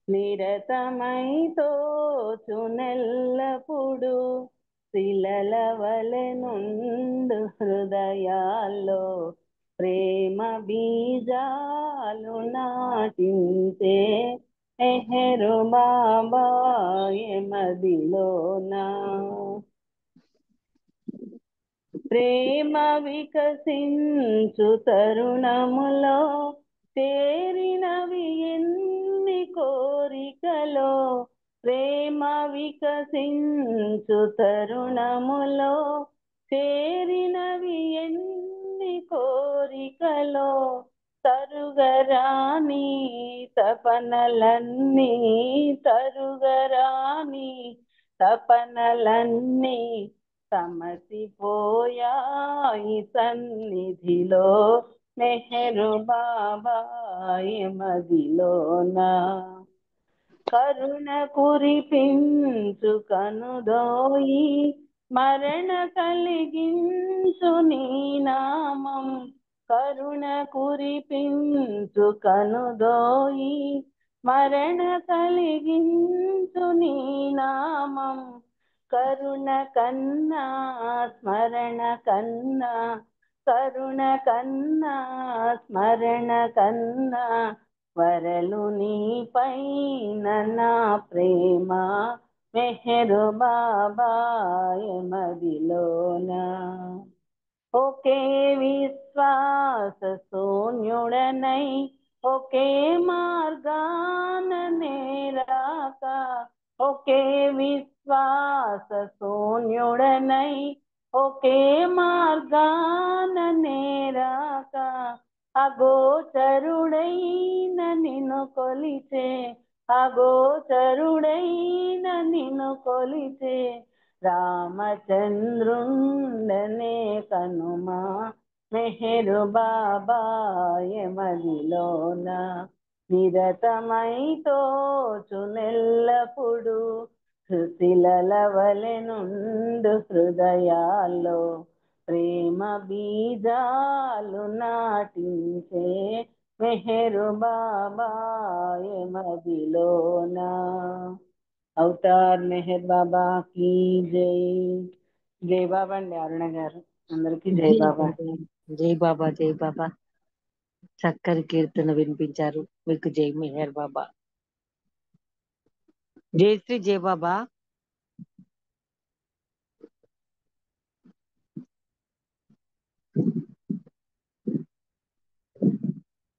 నిరతమై తోచునెల్లప్పుడు శిలల వలె నుండు హృదయాల్లో ప్రేమ బీజాలు నాటించే మెహరు బాబా ఎమదిలోనా ప్రేమ వికసించు తరుణములో చేరినవి ఎన్ని కోరికలో ప్రేమ వికసించు తరుణములో చేరినవి ఎన్ని కోరికలో తరుగరాని తపనలన్నీ తరుగరాని తపనలన్నీ సమసిపోయాయి సన్నిధిలో మెహరు బాబా మదిలోనా కరుణ కురిపించు కనుదోయి మరణ కలిగించు నీ నామం కరుణ కురిపించు కనుదోయి మరణ కలిగించు నీ నామం కరుణ కన్నా స్మరణ కన్నా కరుణ కన్నా స్మరణ కన్నా వరలు నీ పైన నా ప్రేమ మెహరు బాబా మదిలోనా ఒకే విశ్వాస శూన్యుడనై ఒకే మార్గాన నేరాక ఒకే విశ్వాస శూన్యుడనై ఒకే మార్గాన నేరాక అగోచరుడైన నిన్ను కొలిచే అగోచరుడైన నిన్ను కొలిచే రామచంద్రుండనే కనుమా మెహరు బాబా మదిలోన నిరతమై తోచునెల్లప్పుడు శిలల వలె నుండు హృదయాల్లో ప్రేమ బీజాలు నాటించే మెహరు బాబా మదిలోనా అవతార్ మెహర్ బాబా की జై. జై బాబా అండి అరుణ గారు. అందరికి జై బాబా. జై బాబా జై బాబా. చక్కని కీర్తన వినిపించారు. మీకు జై మెహర్ బాబా. జయశ్రీ జయబాబా.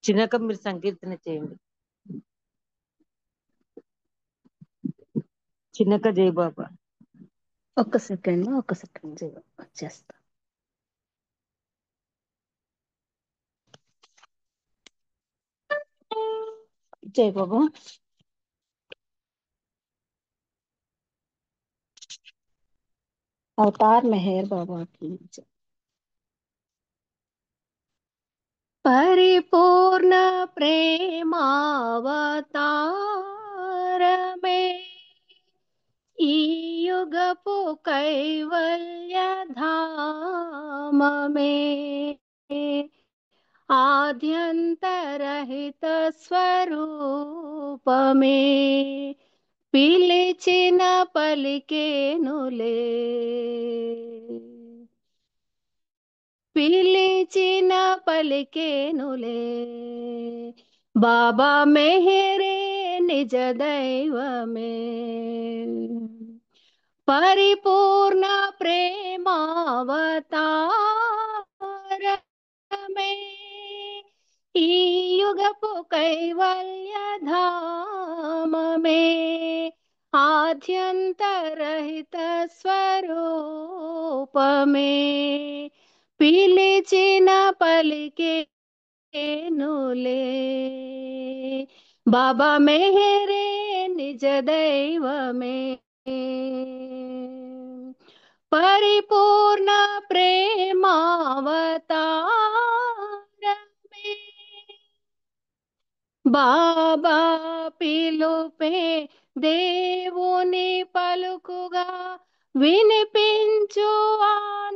చిన్నక మీరు సంకీర్తన చేయండి. చిన్నక జయబాబా. ఒక్క సెకండ్ జయబాబా వచ్చేస్తా. జయబాబా. अवतार मेहर बाबा की जय। परिपूर्ण प्रेमावतार में ఈ యుగపు కైవల్య ధామమే ఆద్యంతరహిత స్వరూపమే పిలిచిన పలికేనులే పిలిచిన పలికేనులే బాబా మెహరే నిజ దైవమే పరిపూర్ణ ప్రేమావతారమే ఈ యుగపు కైవల్య ధామమే ఆద్యంతరహిత స్వరూపమే పిలిచిన పలికేనులే బాబా మెహరే నిజ దైవమే పరిపూర్ణ ప్రేమావతారమే బాబా పిలుపే దేవుని పలుకుగా వినిపించు ఆ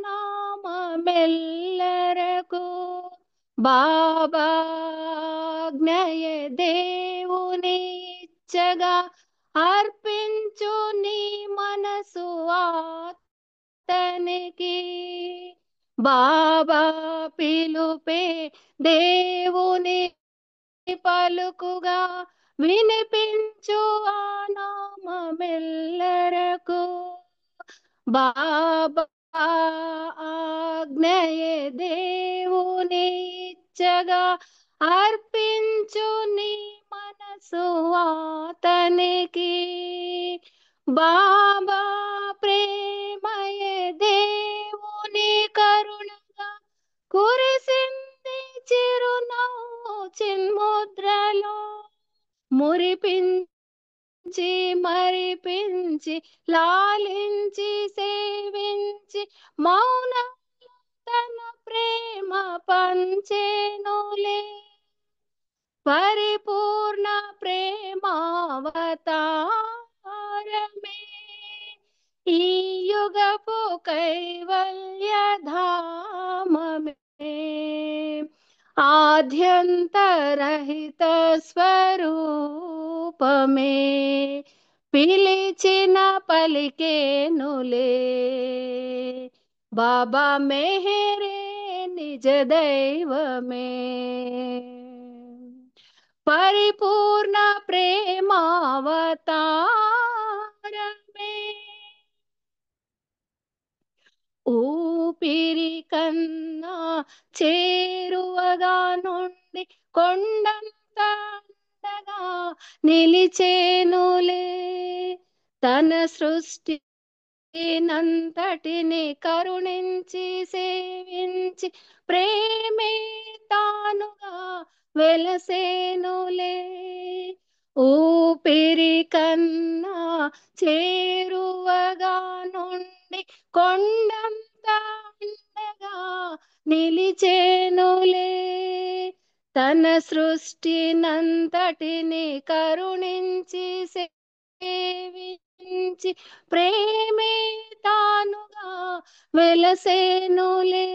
నామమెల్లరకు బాబా జ్ఞయ దేవుని ఇచ్చగా అర్పించు నీ మనసు అతనికి బాబా పిలుపే దేవుని పలుకుగా వినిపించు ఆ నామమెల్లరకు బాబా ఆజ్ఞయే దేవుని ఇచ్చగా అర్పించు నీ మనసు అతనికి బాబా ప్రేమయే దేవుని కరుణగా కురిసింది చిరునవ్వు చిన్ముద్రలో మురిపించి మరిపించి లాలించి సేవించి మౌన తన ప్రేమ పంచేనులే పరిపూర్ణ ప్రేమావతారమే ఈ యుగపు కైవల్య ధామమే ఆద్యంతరహిత స్వరూపమే పిలిచిన పలికేనులే బాబా మెహరే నిజ దైవమే పరిపూర్ణ ప్రేమావతారమే ఊపిరి కన్నా చేరువగా నుండి కొండంత అండగా నిలిచేనులే తన సృష్టి నంతటిని కరుణించి సేవించి ప్రేమే తానుగా వెలసేనులే ఊపిరి కన్నా చేరువగా నుండి కొండంత అండగా నిలిచేనులే తన సృష్టి నంతటిని కరుణించి సేవించి ప్రేమే తానుగా వెలసేనులే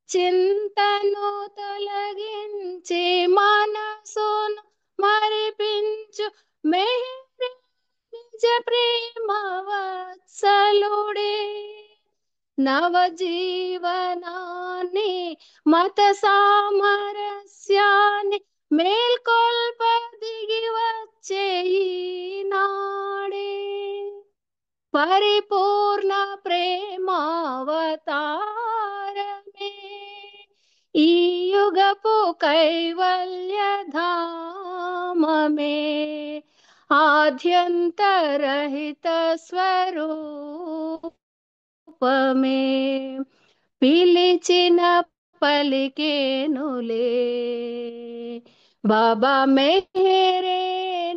చింతను తొలగించి మనసును మరిపించు మెహరే నిజ ప్రేమ వత్సలుడే నవజీవనాన్ని మత సామరస్యాన్ని మేల్కొల్ప దిగి వచ్చే ఈనాడు పరిపూర్ణ ప్రేమావతారమే ఈ యుగపు కైవల్య ధామమే ఆద్యంతరహిత స్వరూపమే పిలిచిన పలికేనులే బాబా మేరే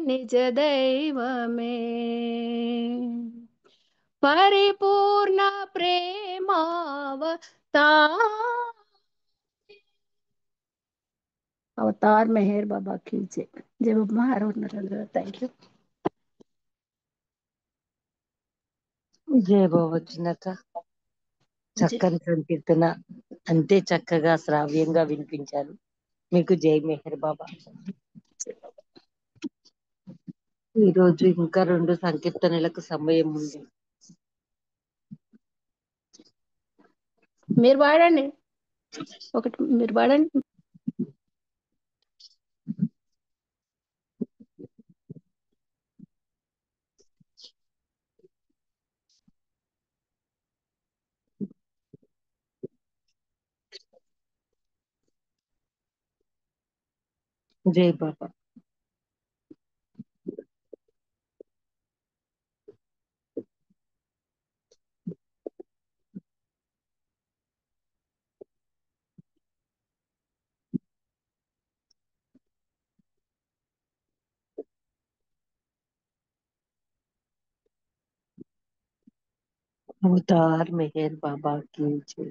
నిజ దైవమే పరిపూర్ణ అవతార్ మెహర్ బాబా की जय जय बाबा हर థ్యాంక్ యూ జయ బాబా చిన్నక్క. చక్కని సంకీర్తన, అంతే చక్కగా శ్రావ్యంగా వినిపించారు. మీకు జై మెహర్ బాబా. ఈ రోజు ఇంకా 2 సంకీర్తనలకు సమయం ఉంది. మీరు పాడండి, ఒకటి మీరు పాడండి. జై బాబా. అవతార్ మెహర్ బాబా की जय.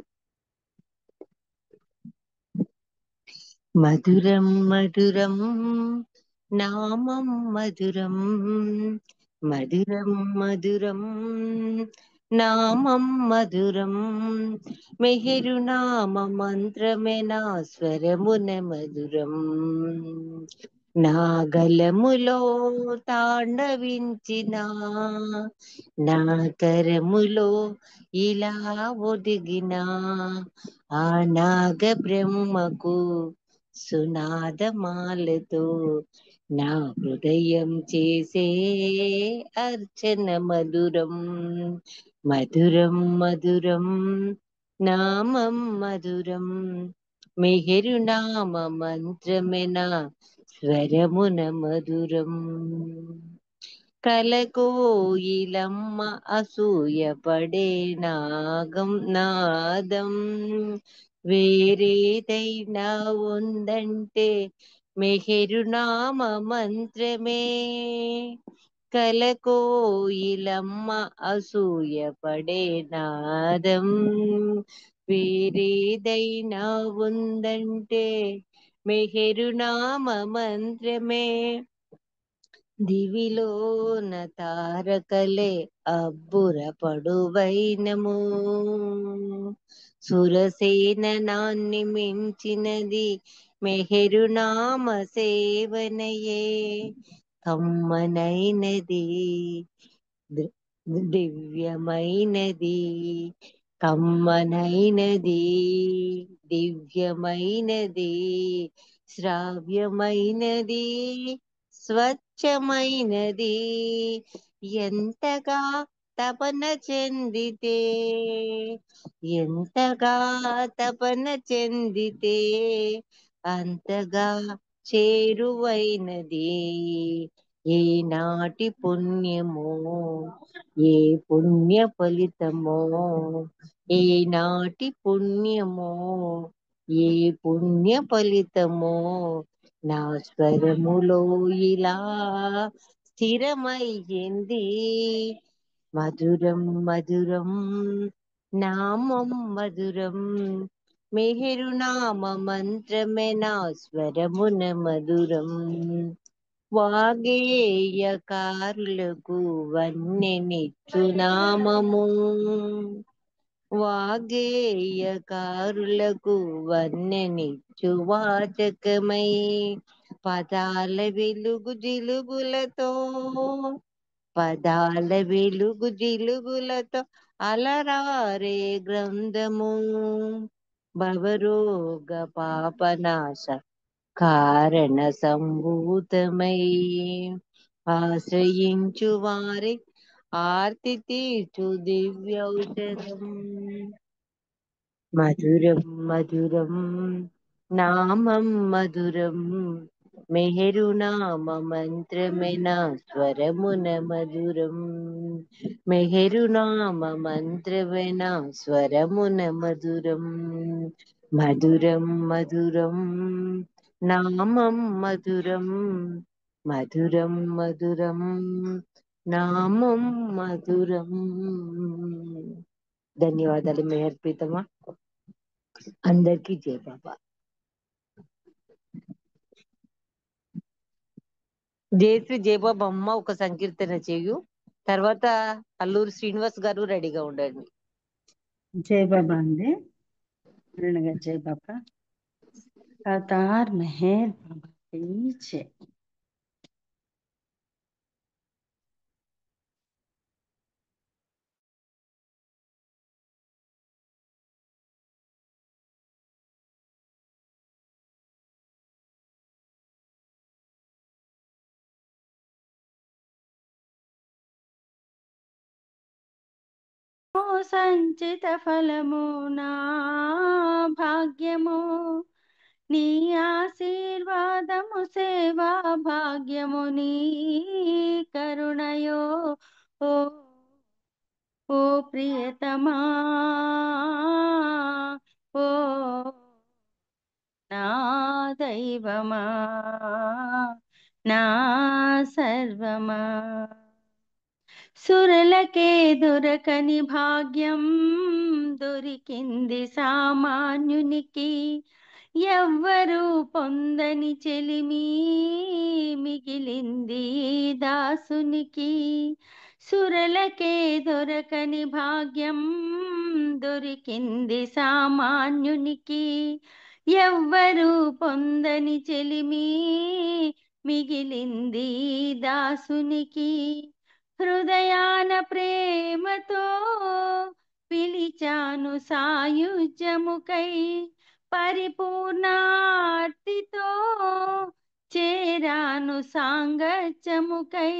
మధురం మధురం నామం మధురం, మధురం మధురం నామం మధురం, మెహరు నామ మంత్రమే నా స్వరమున మధురం, నా గలములో తాండవించిన నా కరములో ఇలా ఒదిగిన ఆ నాగ బ్రహ్మకు సునాదమాలతో నా హృదయం చేసే అర్చన మధురం, మధురం మధురం నామం మధురం, మెహరు నామ మంత్రమే నా స్వరమున మధురం. కలకోయిలమ్మ అసూయపడే నాగం నాదం వేరేదైనా ఉందంటే మెహరు నామ మంత్రమే, కలకోయిలమ్మ అసూయపడే నాదం వేరేదైనా ఉందంటే మెహరు నామ మంత్రమే, దివిలోన తారకలే అబ్బుర పడువైనము, సురసేనాన్ని మించినది మెహరు నామ సేవనయే, కమ్మనైనది దివ్యమైనది, కమ్మనైనది దివ్యమైనది శ్రావ్యమైనది స్వచ్ఛమైనది, ఎంతగా తపన చెందితే ఎంతగా తపన చెందితే అంతగా చేరువైనది, ఏనాటి పుణ్యమో ఏ పుణ్య ఫలితమో, ఏనాటి పుణ్యమో ఏ పుణ్య ఫలితమో నా స్వరములో ఇలా స్థిరమయ్యింది, మధురం మధురం నామం మధురం, మెహరు నామ మంత్రమే నా స్వరమున మధురం, వాగేయకారులకు వన్నెనిచ్చు నామము, వాగేయకారులకు వన్నెనిచ్చు వాచకమై పదాల వెలుగు జిలుగులతో పదాల వెలుగు జిలుగులతో అలరారే గ్రంథము, భవరోగ పాపనాశ కారణ సంభూతమై ఆశ్రయించు వారి ఆర్తి తీర్చు దివ్యౌషధం మధురం మధురం నామం మధురం మెహరు నామ మంత్రమెన స్వరమున మధురం మెహరు నామ మంత్రమెన స్వరమున మధురం మధురం మధురం నామం మధురం మధురం మధురం నామం మధురం. ధన్యవాదాలు మేయర్ ప్రీతమా. అందరికీ జై బాబా. జయశ్రీ జయబాబు అమ్మ ఒక సంకీర్తన చేయు, తర్వాత అల్లూరు శ్రీనివాస్ గారు రెడీగా ఉండండి. జై బాబా అండి. జై బాబా. అవతార్ మెహర్ బాబా की जय. సంచిత ఫలము నా భాగ్యము, నీ ఆశీర్వాదము సేవా భాగ్యము, నీ కరుణయో ఓ ఓ ప్రియతమా, ఓ నా దైవమా, నా సర్వమా. సురలకే దొరకని భాగ్యం దొరికింది సామాన్యునికి, ఎవ్వరూ పొందని చెలిమి మిగిలింది దాసునికి. సురలకే దొరకని భాగ్యం దొరికింది సామాన్యునికి, ఎవ్వరూ పొందని చెలిమి మిగిలింది దాసునికి. హృదయాన ప్రేమతో పిలిచాను సాయుజ్యముకై, పరిపూర్ణార్తితో చేరాను సాంగత్యముకై.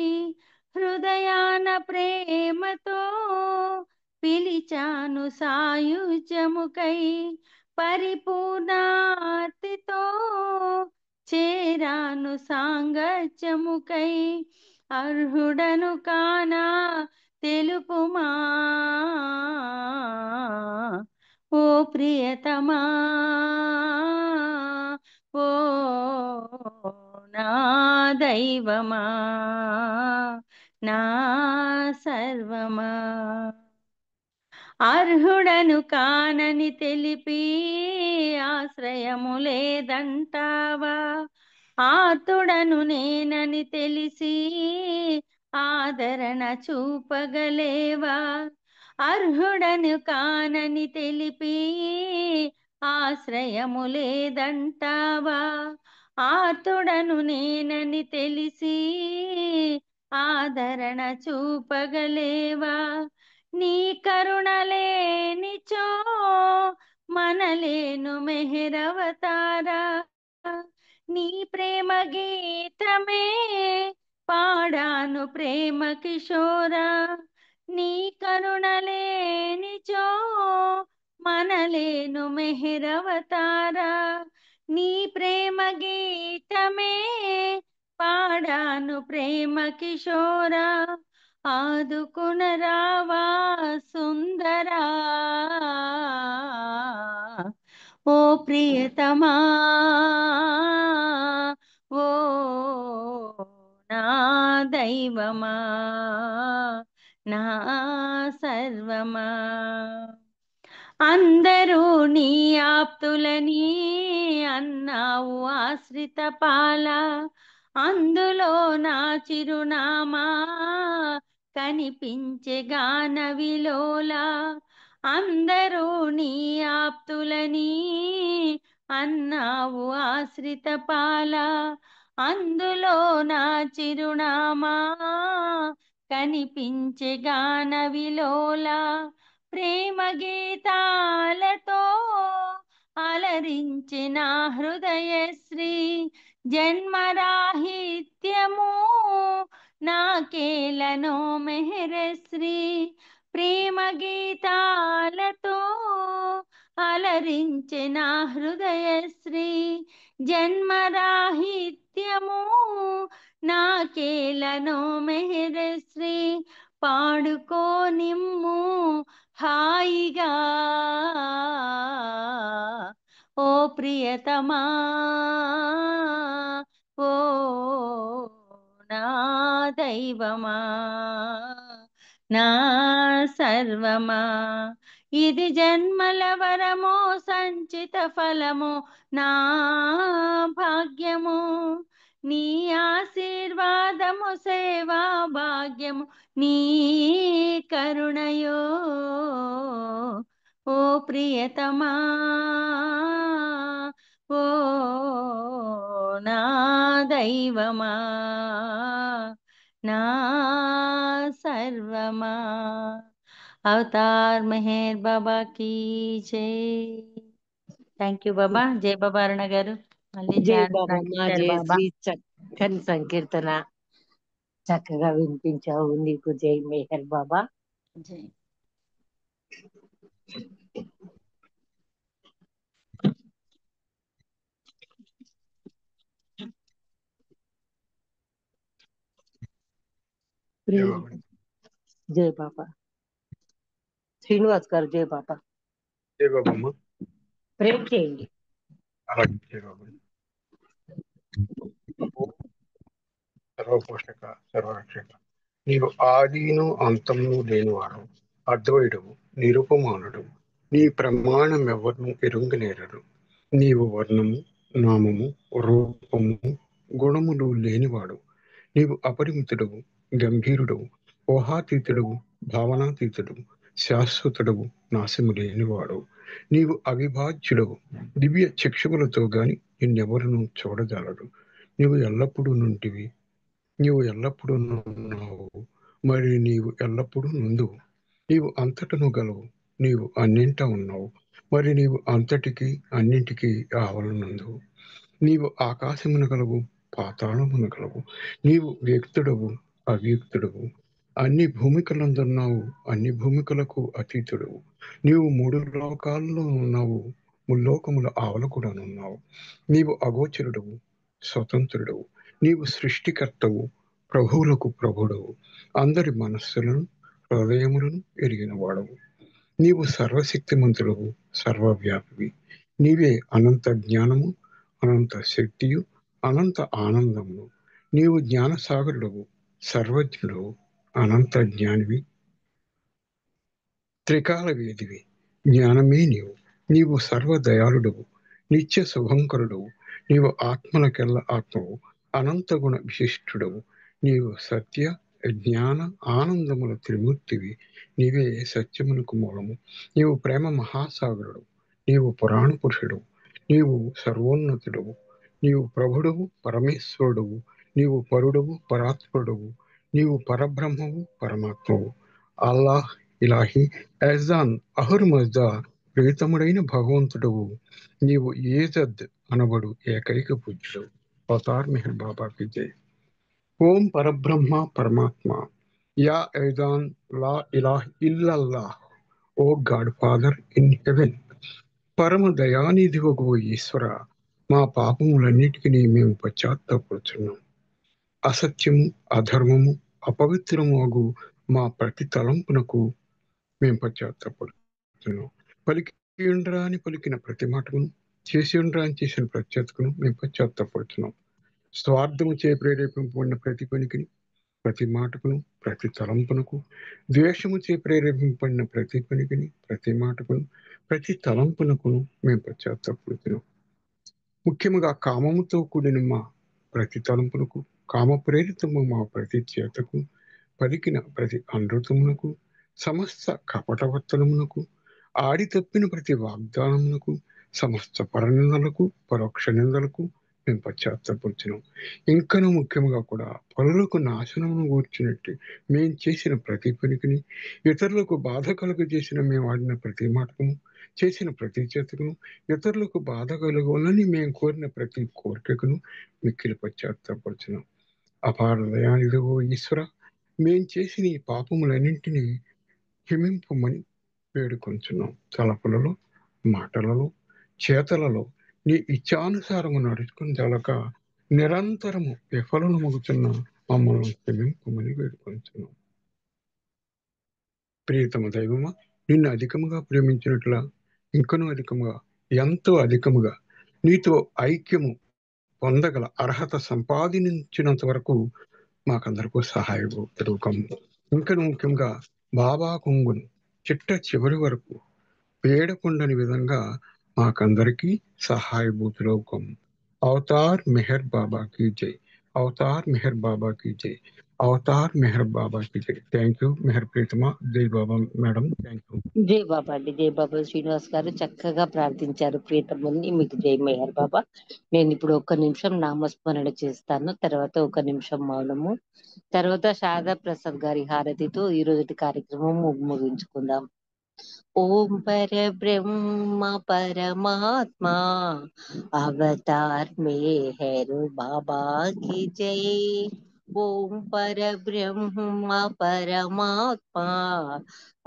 హృదయాన ప్రేమతో పిలిచాను సాయుజ్యముకై, పరిపూర్ణార్తితో చేరాను సాంగత్యముకై. అర్హుడను కానా తెలుపుమా, ఓ ప్రియతమా, ఓ నా దైవమా, నా సర్వమా. అర్హుడను కానని తెలిపి ఆశ్రయము లేదంటావా, ఆతుడను నేనని తెలిసి ఆదరణ చూపగలేవా. అర్హుడను కానని తెలిపి ఆశ్రయము లేదంటావా, ఆతుడను నేనని తెలిసి ఆదరణ చూపగలేవా. నీ కరుణ లేనిచో మనలేను మెహరవతారా, నీ ప్రేమ గీతమే పాడాను ప్రేమ కిషోరా. నీ కరుణ లేనిచో మనలేను మెహరవతారా, నీ ప్రేమ గీతమే పాడాను ప్రేమ కిషోరా. ఆదుకున రావా సుందరా, ఓ ప్రియతమా, ఓ నా దైవమా, నా సర్వమా. అందరూ నీ ఆప్తులని అన్నావు ఆశ్రిత పాల, అందులో నా చిరునామా కనిపించే గాన విలోల. అందరూ నీ ఆప్తులని అన్నావు ఆశ్రిత పాల, అందులో నా చిరునామా కనిపించే గాన విలోల. ప్రేమ గీతాలతో అలరించిన హృదయశ్రీ, జన్మరాహిత్యము నాకేలనో మెహరశ్రీ ప్రేమ గీతాలతో అలరించే నా హృదయశ్రీ జన్మరాహిత్యము నాకేలనో మెహరశ్రీ పాడుకో నిమ్ము హాయిగా ఓ ప్రియతమా ఓ నా దైవమా నా సర్వమా ఇది జన్మల వరమో సంచిత ఫలము నా భాగ్యము నీ ఆశీర్వాదము సేవా భాగ్యము నీ కరుణయో ఓ ప్రియతమా ఓ నా దైవమా నా సర్వమా అవతార్ మెహర్ బాబా కీ జై. థ్యాంక్ యూ బాబా. జై బాబా అరుణ గారు. మళ్ళీ జై ఛాన్స్ నాకు బాబమ్మ, ఇచ్చారు జై బాబా. శ్రీ. చక్కని సంకీర్తన చక్కగా వినిపించావు. నీకు జై మెహర్ బాబా. జై. జై బాబా. శ్రీనివాస్ గారు జై బాబా. జై బాబమ్మ. ప్రేమ్ చేయండి. అలాగే జై బాబా. సర్వపోషక సర్వరక్షక నీవు ఆదిను అంతమును లేనివాడు, అద్వైతుడు, నిరుపమానుడు. నీ ప్రమాణం ఎవరిను ఎరుంగనేరరు. నీవు వర్ణము, నామము, రూపము, గుణములు లేనివాడు. నీవు అపరిమితుడవు, గంభీరుడవు, ఊహాతీతుడవు, భావనాతీతుడవు, శాశ్వతుడవు, నాశము లేనివాడు. నీవు అవిభాజ్యుడవు. దివ్య చక్షువులతో గాని నిన్నెవరును చూడజాలడు. నీవు ఎల్లప్పుడూ నుంటివి, నీవు ఎల్లప్పుడూ ఉన్నావు, మరి నీవు ఎల్లప్పుడూ నుందువు. నీవు అంతటను గలవు, నీవు అన్నింటా ఉన్నావు, మరి నీవు అంతటికి అన్నింటికి ఆవలనందువు. నీవు ఆకాశమున గలవు, పాతాళమున గలవు. నీవు వ్యక్తుడవు, అవ్యక్తుడవు. అన్ని భూమికలందున్నావు, అన్ని భూమికలకు అతీతుడవు. నీవు 3 లోకాల్లో ఉన్నావు, ముల్లోకముల ఆవల కూడా ఉన్నావు. నీవు అగోచరుడవు, స్వతంత్రుడవు. నీవు సృష్టికర్తవు, ప్రభువులకు ప్రభుడవు. అందరి మనస్సులను, హృదయములను ఎరిగిన వాడవు. నీవు సర్వశక్తిమంతుడవు, సర్వవ్యాపివి. నీవే అనంత జ్ఞానము, అనంత శక్తియు, అనంత ఆనందమును. నీవు జ్ఞానసాగరుడవు, సర్వజ్ఞుడవు, అనంత జ్ఞానివి, త్రికాల వేదివి. జ్ఞానమే నీవు. నీవు సర్వదయాళుడవు, నిత్య శుభంకరుడవు. నీవు ఆత్మలకెల్ల ఆత్మవు, అనంత గుణ విశిష్టుడవు. నీవు సత్య, జ్ఞాన, ఆనందముల త్రిమూర్తివి. నీవే సత్యమునకు మూలము. నీవు ప్రేమ మహాసాగరుడు. నీవు పురాణ పురుషుడవు. నీవు సర్వోన్నతుడవు. నీవు ప్రభుడవు, పరమేశ్వరుడవు. నీవు పరుడవు, పరాత్పరుడవు. నీవు పరబ్రహ్మవు, పరమాత్మవు. అల్లాహ్, ఇలాహి, ఎజాన్, అహుర్ మజ్దా, ప్రియతముడైన భగవంతుడవు. నీవు ఏజద్ అనబడు ఏకైక పూజ్యుడవు. అవతార్ మెహర్ బాబాకి జై. ఓం పరబ్రహ్మ పరమాత్మ, యా ఎజాన్, లా ఇలాహ్ ఇల్లల్లాహ్, O God Father in Heaven. పరమ దయానిధివగు ఈశ్వర, మా పాపములన్నిటికీ మేము పశ్చాత్తాపడుచున్నాం. అసత్యము, అధర్మము, అపవిత్రము అగు మా ప్రతి తలంపునకు మేము పశ్చాత్తాపడుతున్నాం. పలికి ఉండరా అని పలికిన ప్రతి మాటకును, చేసి ఉండరా అని చేసిన ప్రత్యేకను మేము పశ్చాత్తాపడుతున్నాం. స్వార్థము చే ప్రేరేపింపబడిన ప్రతి పనికిని, ప్రతి మాటకును, ప్రతి తలంపునకు, ద్వేషము చే ప్రేరేపింపబడిన ప్రతి పనికిని, ప్రతి మాటకును, ప్రతి తలంపునకును మేము పశ్చాత్తాపడుతున్నాం. ముఖ్యముగా కామముతో కూడిన మా ప్రతి తలంపునకు, కామ ప్రేరితము మా ప్రతి చేతకు, పలికిన ప్రతి అనృతమునకు, సమస్త కపటవర్తనమునకు, ఆడి తప్పిన ప్రతి వాగ్దానమునకు, సమస్త పరనిందలకు, పరోక్ష నిందలకు మేము పశ్చాత్తాపడుచున్నాం. ఇంకనూ ముఖ్యంగా కూడా పరులకు నాశనమును కూర్చున్నట్టు మేము చేసిన ప్రతి పనికిని, ఇతరులకు బాధ కలుగజేసిన మేము ఆడిన ప్రతి మాటకును, చేసిన ప్రతి చేతకును, ఇతరులకు బాధ కలగాలని మేము కోరిన ప్రతి కోరికకును మిక్కిలి పశ్చాత్తాపడుచున్నాం. అపార దయానిధివో ఈశ్వర, మేం చేసిన ఈ పాపములన్నింటినీ క్షమింపమని వేడుకొంచున్నాం. తలపులలో, మాటలలో, చేతలలో నీ ఇచ్ఛానుసారము నడుచుకుని తలక నిరంతరము విఫలమగుతున్న మమ్మల్ని క్షమింపమని వేడుకొంచున్నాం. ప్రియతమ దైవమా, నిన్ను అధికముగా ప్రేమించినట్లా ఇంకనూ అధికముగా, ఎంతో అధికముగా నీతో ఐక్యము పొందగల అర్హత సంపాదించినంత వరకు మాకందరికీ సహాయపడుకము. ఇంకను ముఖ్యంగా బాబా కొంగును చిట్ట చివరి వరకు వేడకుండని విధంగా మాకందరికీ సహాయభూతులవుకము. అవతార్ మెహర్ బాబా కీ జై. అవతార్ మెహర్ బాబా కీ జై. అవతార్ మెహర్ బాబా కీ జై. థ్యాంక్ యూ మెహర్ ప్రీతమా. జై బాబా మేడం. Thank you. జై బాబా అండి. జై బాబా. శ్రీనివాస్ గారు చక్కగా ప్రార్థించారు ప్రీతముని. మీకు జై మెహర్ బాబా. నేను ఇప్పుడు 1 నిమిషం నామస్మరణ చేస్తాను, తర్వాత 1 నిమిషం మౌనము, తర్వాత శారదా ప్రసాద్ గారి హారతితో ఈ రోజు కార్యక్రమం ముగించుకుందాం. ఓం పరబ్రహ్మ పరమాత్మా అవతార్ మెహర్ బాబా की जय. ఓం పరబ్రహ్మ పరమాత్మా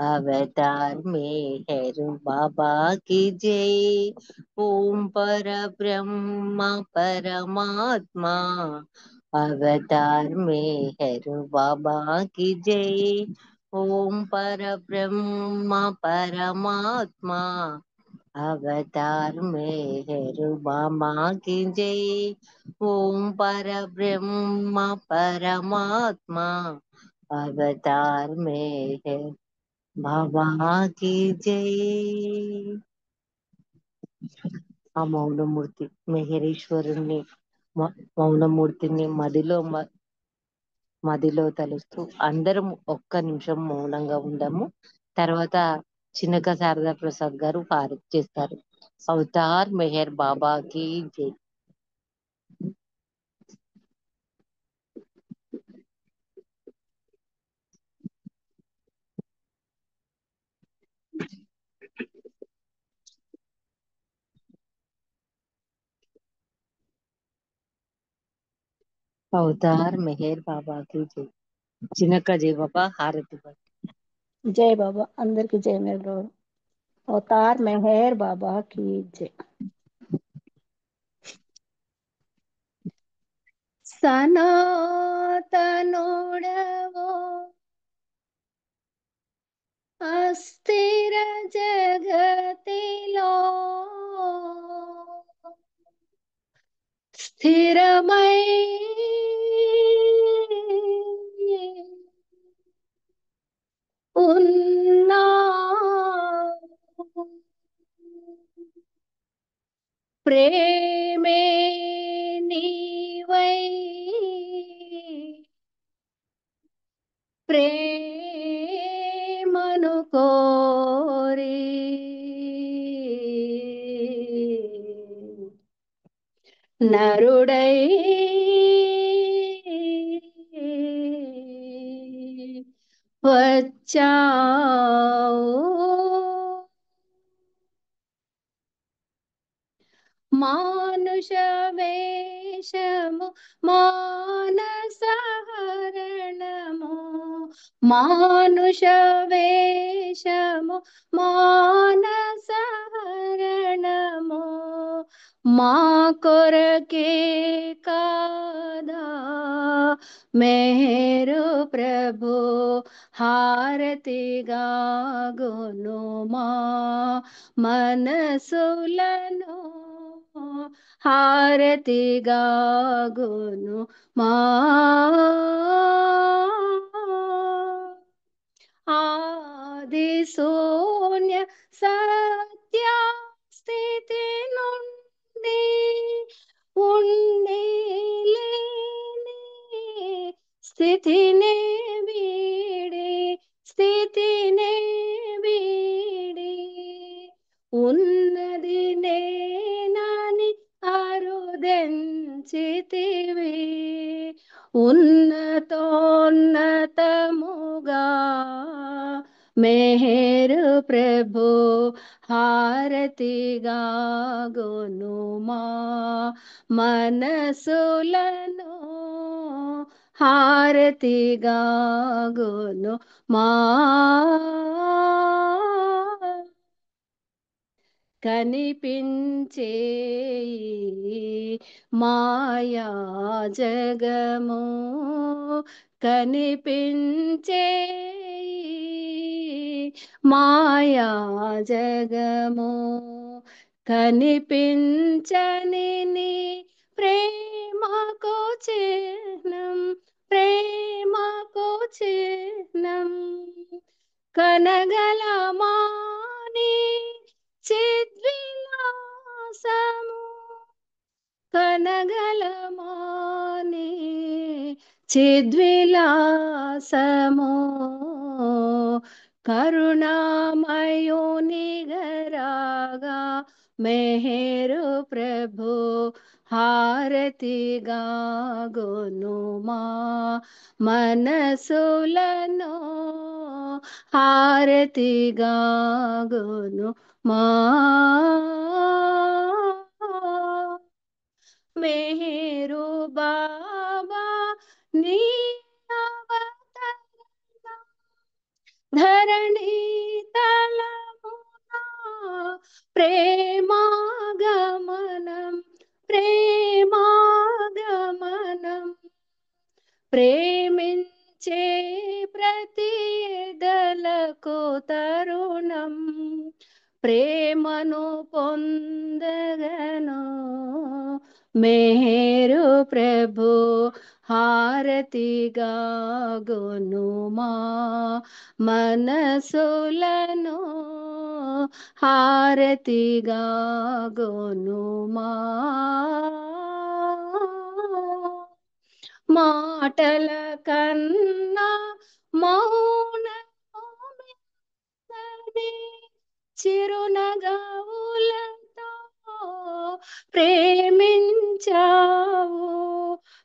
అవతార్ మెహర్ బాబా की जय. ఓం పరబ్రహ్మ పరమాత్మా అవతార్ మెహర్ బాబా की जय. ఓం పరబ్రహ్మ పరమాత్మా అవతార్ మెహర్ బాబా की जय. ఓం పరబ్రహ్మ పరమాత్మా అవతార్ మెహర్ బాబా की जय. ఆ మౌనమూర్తి మెహరీశ్వరుణ్ణి మౌనమూర్తిని మదిలో తలుస్తూ అందరం 1 నిమిషం మౌనంగా ఉందాము. తర్వాత చిన్నక శారదా ప్రసాద్ గారు హారతి చేస్తారు. అవతార్ మెహర్ బాబా की जय. అవతార్ మెహర్ బాబా की जय. చిన్నక జై బాబా హారతి. జై బాబా. అందరికి జై మెహర్ బాబా. అవతార్ మెహర్ బాబా की जय. సనాతనుడవో అస్థిర జగతిలో స్థిరమై ఉన్నా ప్రేమే నీవై ప్రేమను కోరి నరుడై వచ్చావు. మానుష వేషము మానసహరణము మానుష వేషము మానసహరణము మా కొరకే కాదా మేరు ప్రభు హారతిగా గొనుమా మనసులను హారతిగా గొను మా ఆది శూన్య సత్య స్థితి నుండి ఉండి లేని స్థితినే వీడి స్థితినే వీడి ఉన్నది నేనని అరుదెంచితివి ఉన్నతోన్నతముగా మెహరు ప్రభు హారతిగా గొనుమా మనసులను హారతిగా గోను మా కనిపించే మాయా జగము కనిపించే మాయా జగము కనిపించని నీ ప్రేమకు చిహ్నం ప్రేమకు చిహ్నం కనగలమాని చిద్విలాసము కనగలమాని చిద్విలాసము కరుణామయునిగరాగా మెహరు ప్రభు హారతిగా గోనుమా మనసులను హారతిగా గోను మా మెహరు బాబా నీ అవతరణం ధరణి తలమున ప్రేమాగమనం ప్రేమాగమనం ప్రేమించే ప్రతి ఎదలకు తరుణం ప్రేమను పొందగను మెహరు ప్రభు హారతిగా గోనుమా మనసులను హారతిగా గోనుమా మాటల కన్నా మౌనమే చిరునగవులతో ప్రేమించావు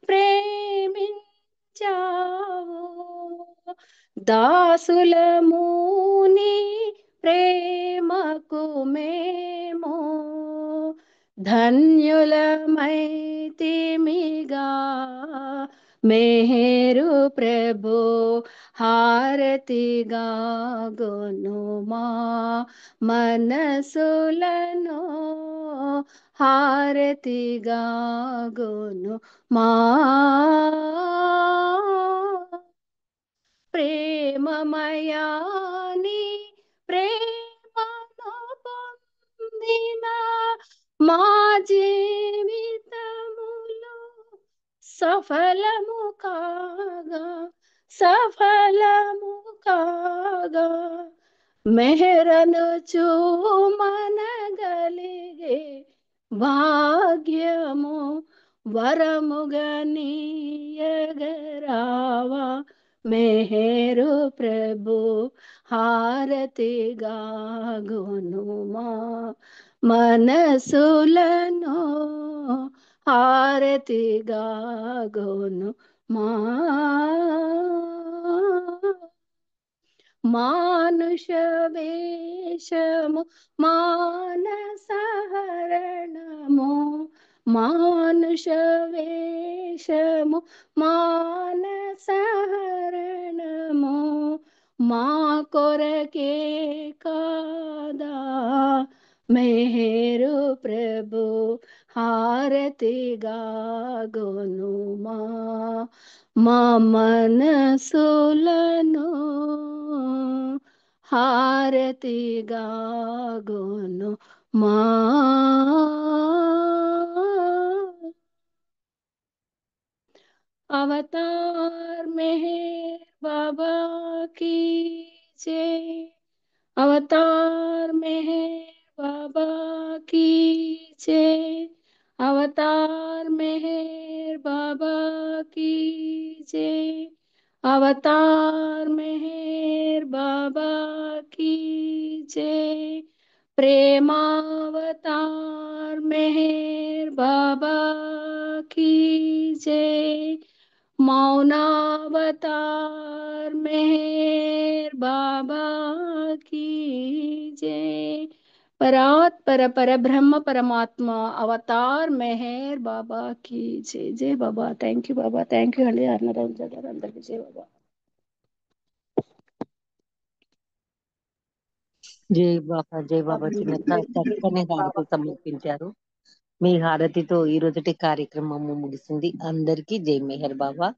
ప్రేమించావు దాసులముని ప్రేమకు మేము ధన్యులమైతిమిగా మెహరు ప్రభు హారతిగా గోనుమా మనసులను హారతిగా గోను మా ప్రేమమయాని ప్రేమను పొందిన మా జీవితములో సఫలము కాగా సఫలము కాగా మెహరను చూమనగలిగే భాగ్యము వరముగా నీయగరావా మెహరు ప్రభు హారతిగా గోనుమా మనసులను హారతిగా గోను మా మానుష వేషము మానసహరణము మానుష వేషము మానసహరణము మా కొరకే కాదా మెహరు ప్రభు హారతిగా గోనుమా మా మనసులను హారతిగా గోను మా अवतार मेहर बाबा की जय अवतार मेहर बाबा की जय अवतार मेहर बाबा की जय अवतार मेहर बाबा की जय प्रेमावतार मेहर बाबा की जय मौनावतार मेहर बाबा की जय పరాత్పర పరబ్రహ్మ పరమాత్మ అవతార్ మెహర్ బాబా కి జై. జై Baba. Thank you Baba. Thank you అండి అన్నరాజు గారు. అందరికీ జై బాబా. జై బాబా. జై బాబా. చిన్నక్క చక్కని హారతి సమర్పించారు. మీ హారతితో ఈ రోజుటి కార్యక్రమము ముగిసింది. అందరికీ జై మెహర్ బాబా.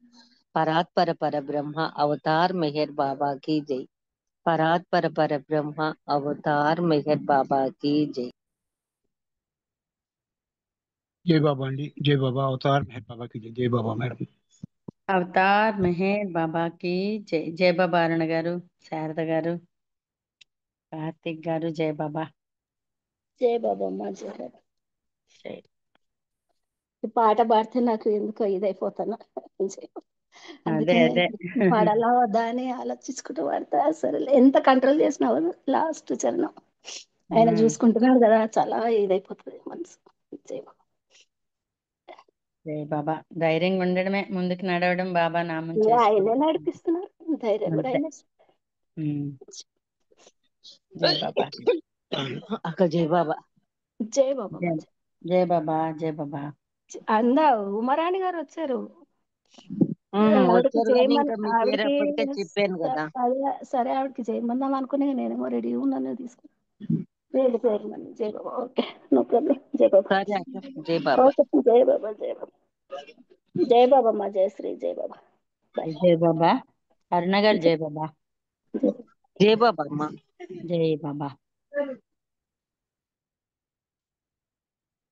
పరాత్పర పరబ్రహ్మ అవతార్ మెహర్ బాబా కి జై. పరాత్పర పరబ్రహ్మ అవతార్ మెహర్ బాబా కి జై. జై బాబా అండి. జై బాబా. అవతార్ మెహర్ బాబాకి జై. జై బాబా మేడం. అవతార్ మెహర్ బాబాకి జై. జై బాబా అరుణ గారు, శారద గారు, కార్తిక్ గారు. జై బాబా. జై బాబా అమ్మ. జై బాబా. జై. ఈ పాట పాడితే నాకు ఎందుకో ఇదైపోతాను. అదే అందుకే అదే పాడాలా వద్దా అని ఆలోచించుకుంటూ పాడతా. సరే ఎంత కంట్రోల్ చేసినా లాస్ట్ చరణం ఆయన చూసుకుంటున్నాడు కదా, చాలా ఇదైపోతుంది మనసు. జై బాబా. జై బాబా. ధైర్యంగా ఉండడమే, ముందుకు నడవడం, బాబా నామం ఆయనే చేసుకోవడం. నడిపిస్తున్నారు, ధైర్యం కూడా అంతే. ఆయన. జై బాబా. అక్క జై బాబా. జై బాబా. జై. జై బాబా. జై బాబా. అందా ఉమారాణి గారు వచ్చారు. ఆవిడకి వచ్చారు కానీ చేయమని ఇంకా మీ పేరు ఆవిడకి అప్పటికే చెప్పాను కదా. అదే సరే ఆవిడకి చేయమందాం అనుకునే నేనేమో రెడీ ఉన్నాను తీసుకుని పేరు పేరు జై బాబా. Okay, no problem. జై బాబా. సరే అక్క జై బాబా. ఓకే, జై బాబా. జై బాబా. జై బాబా మా జయ శ్రీ. జై బాబా. బాయ్. జై బాబా. అరుణ గారు జై బాబా. జై బాబా అమ్మా. జై బాబా.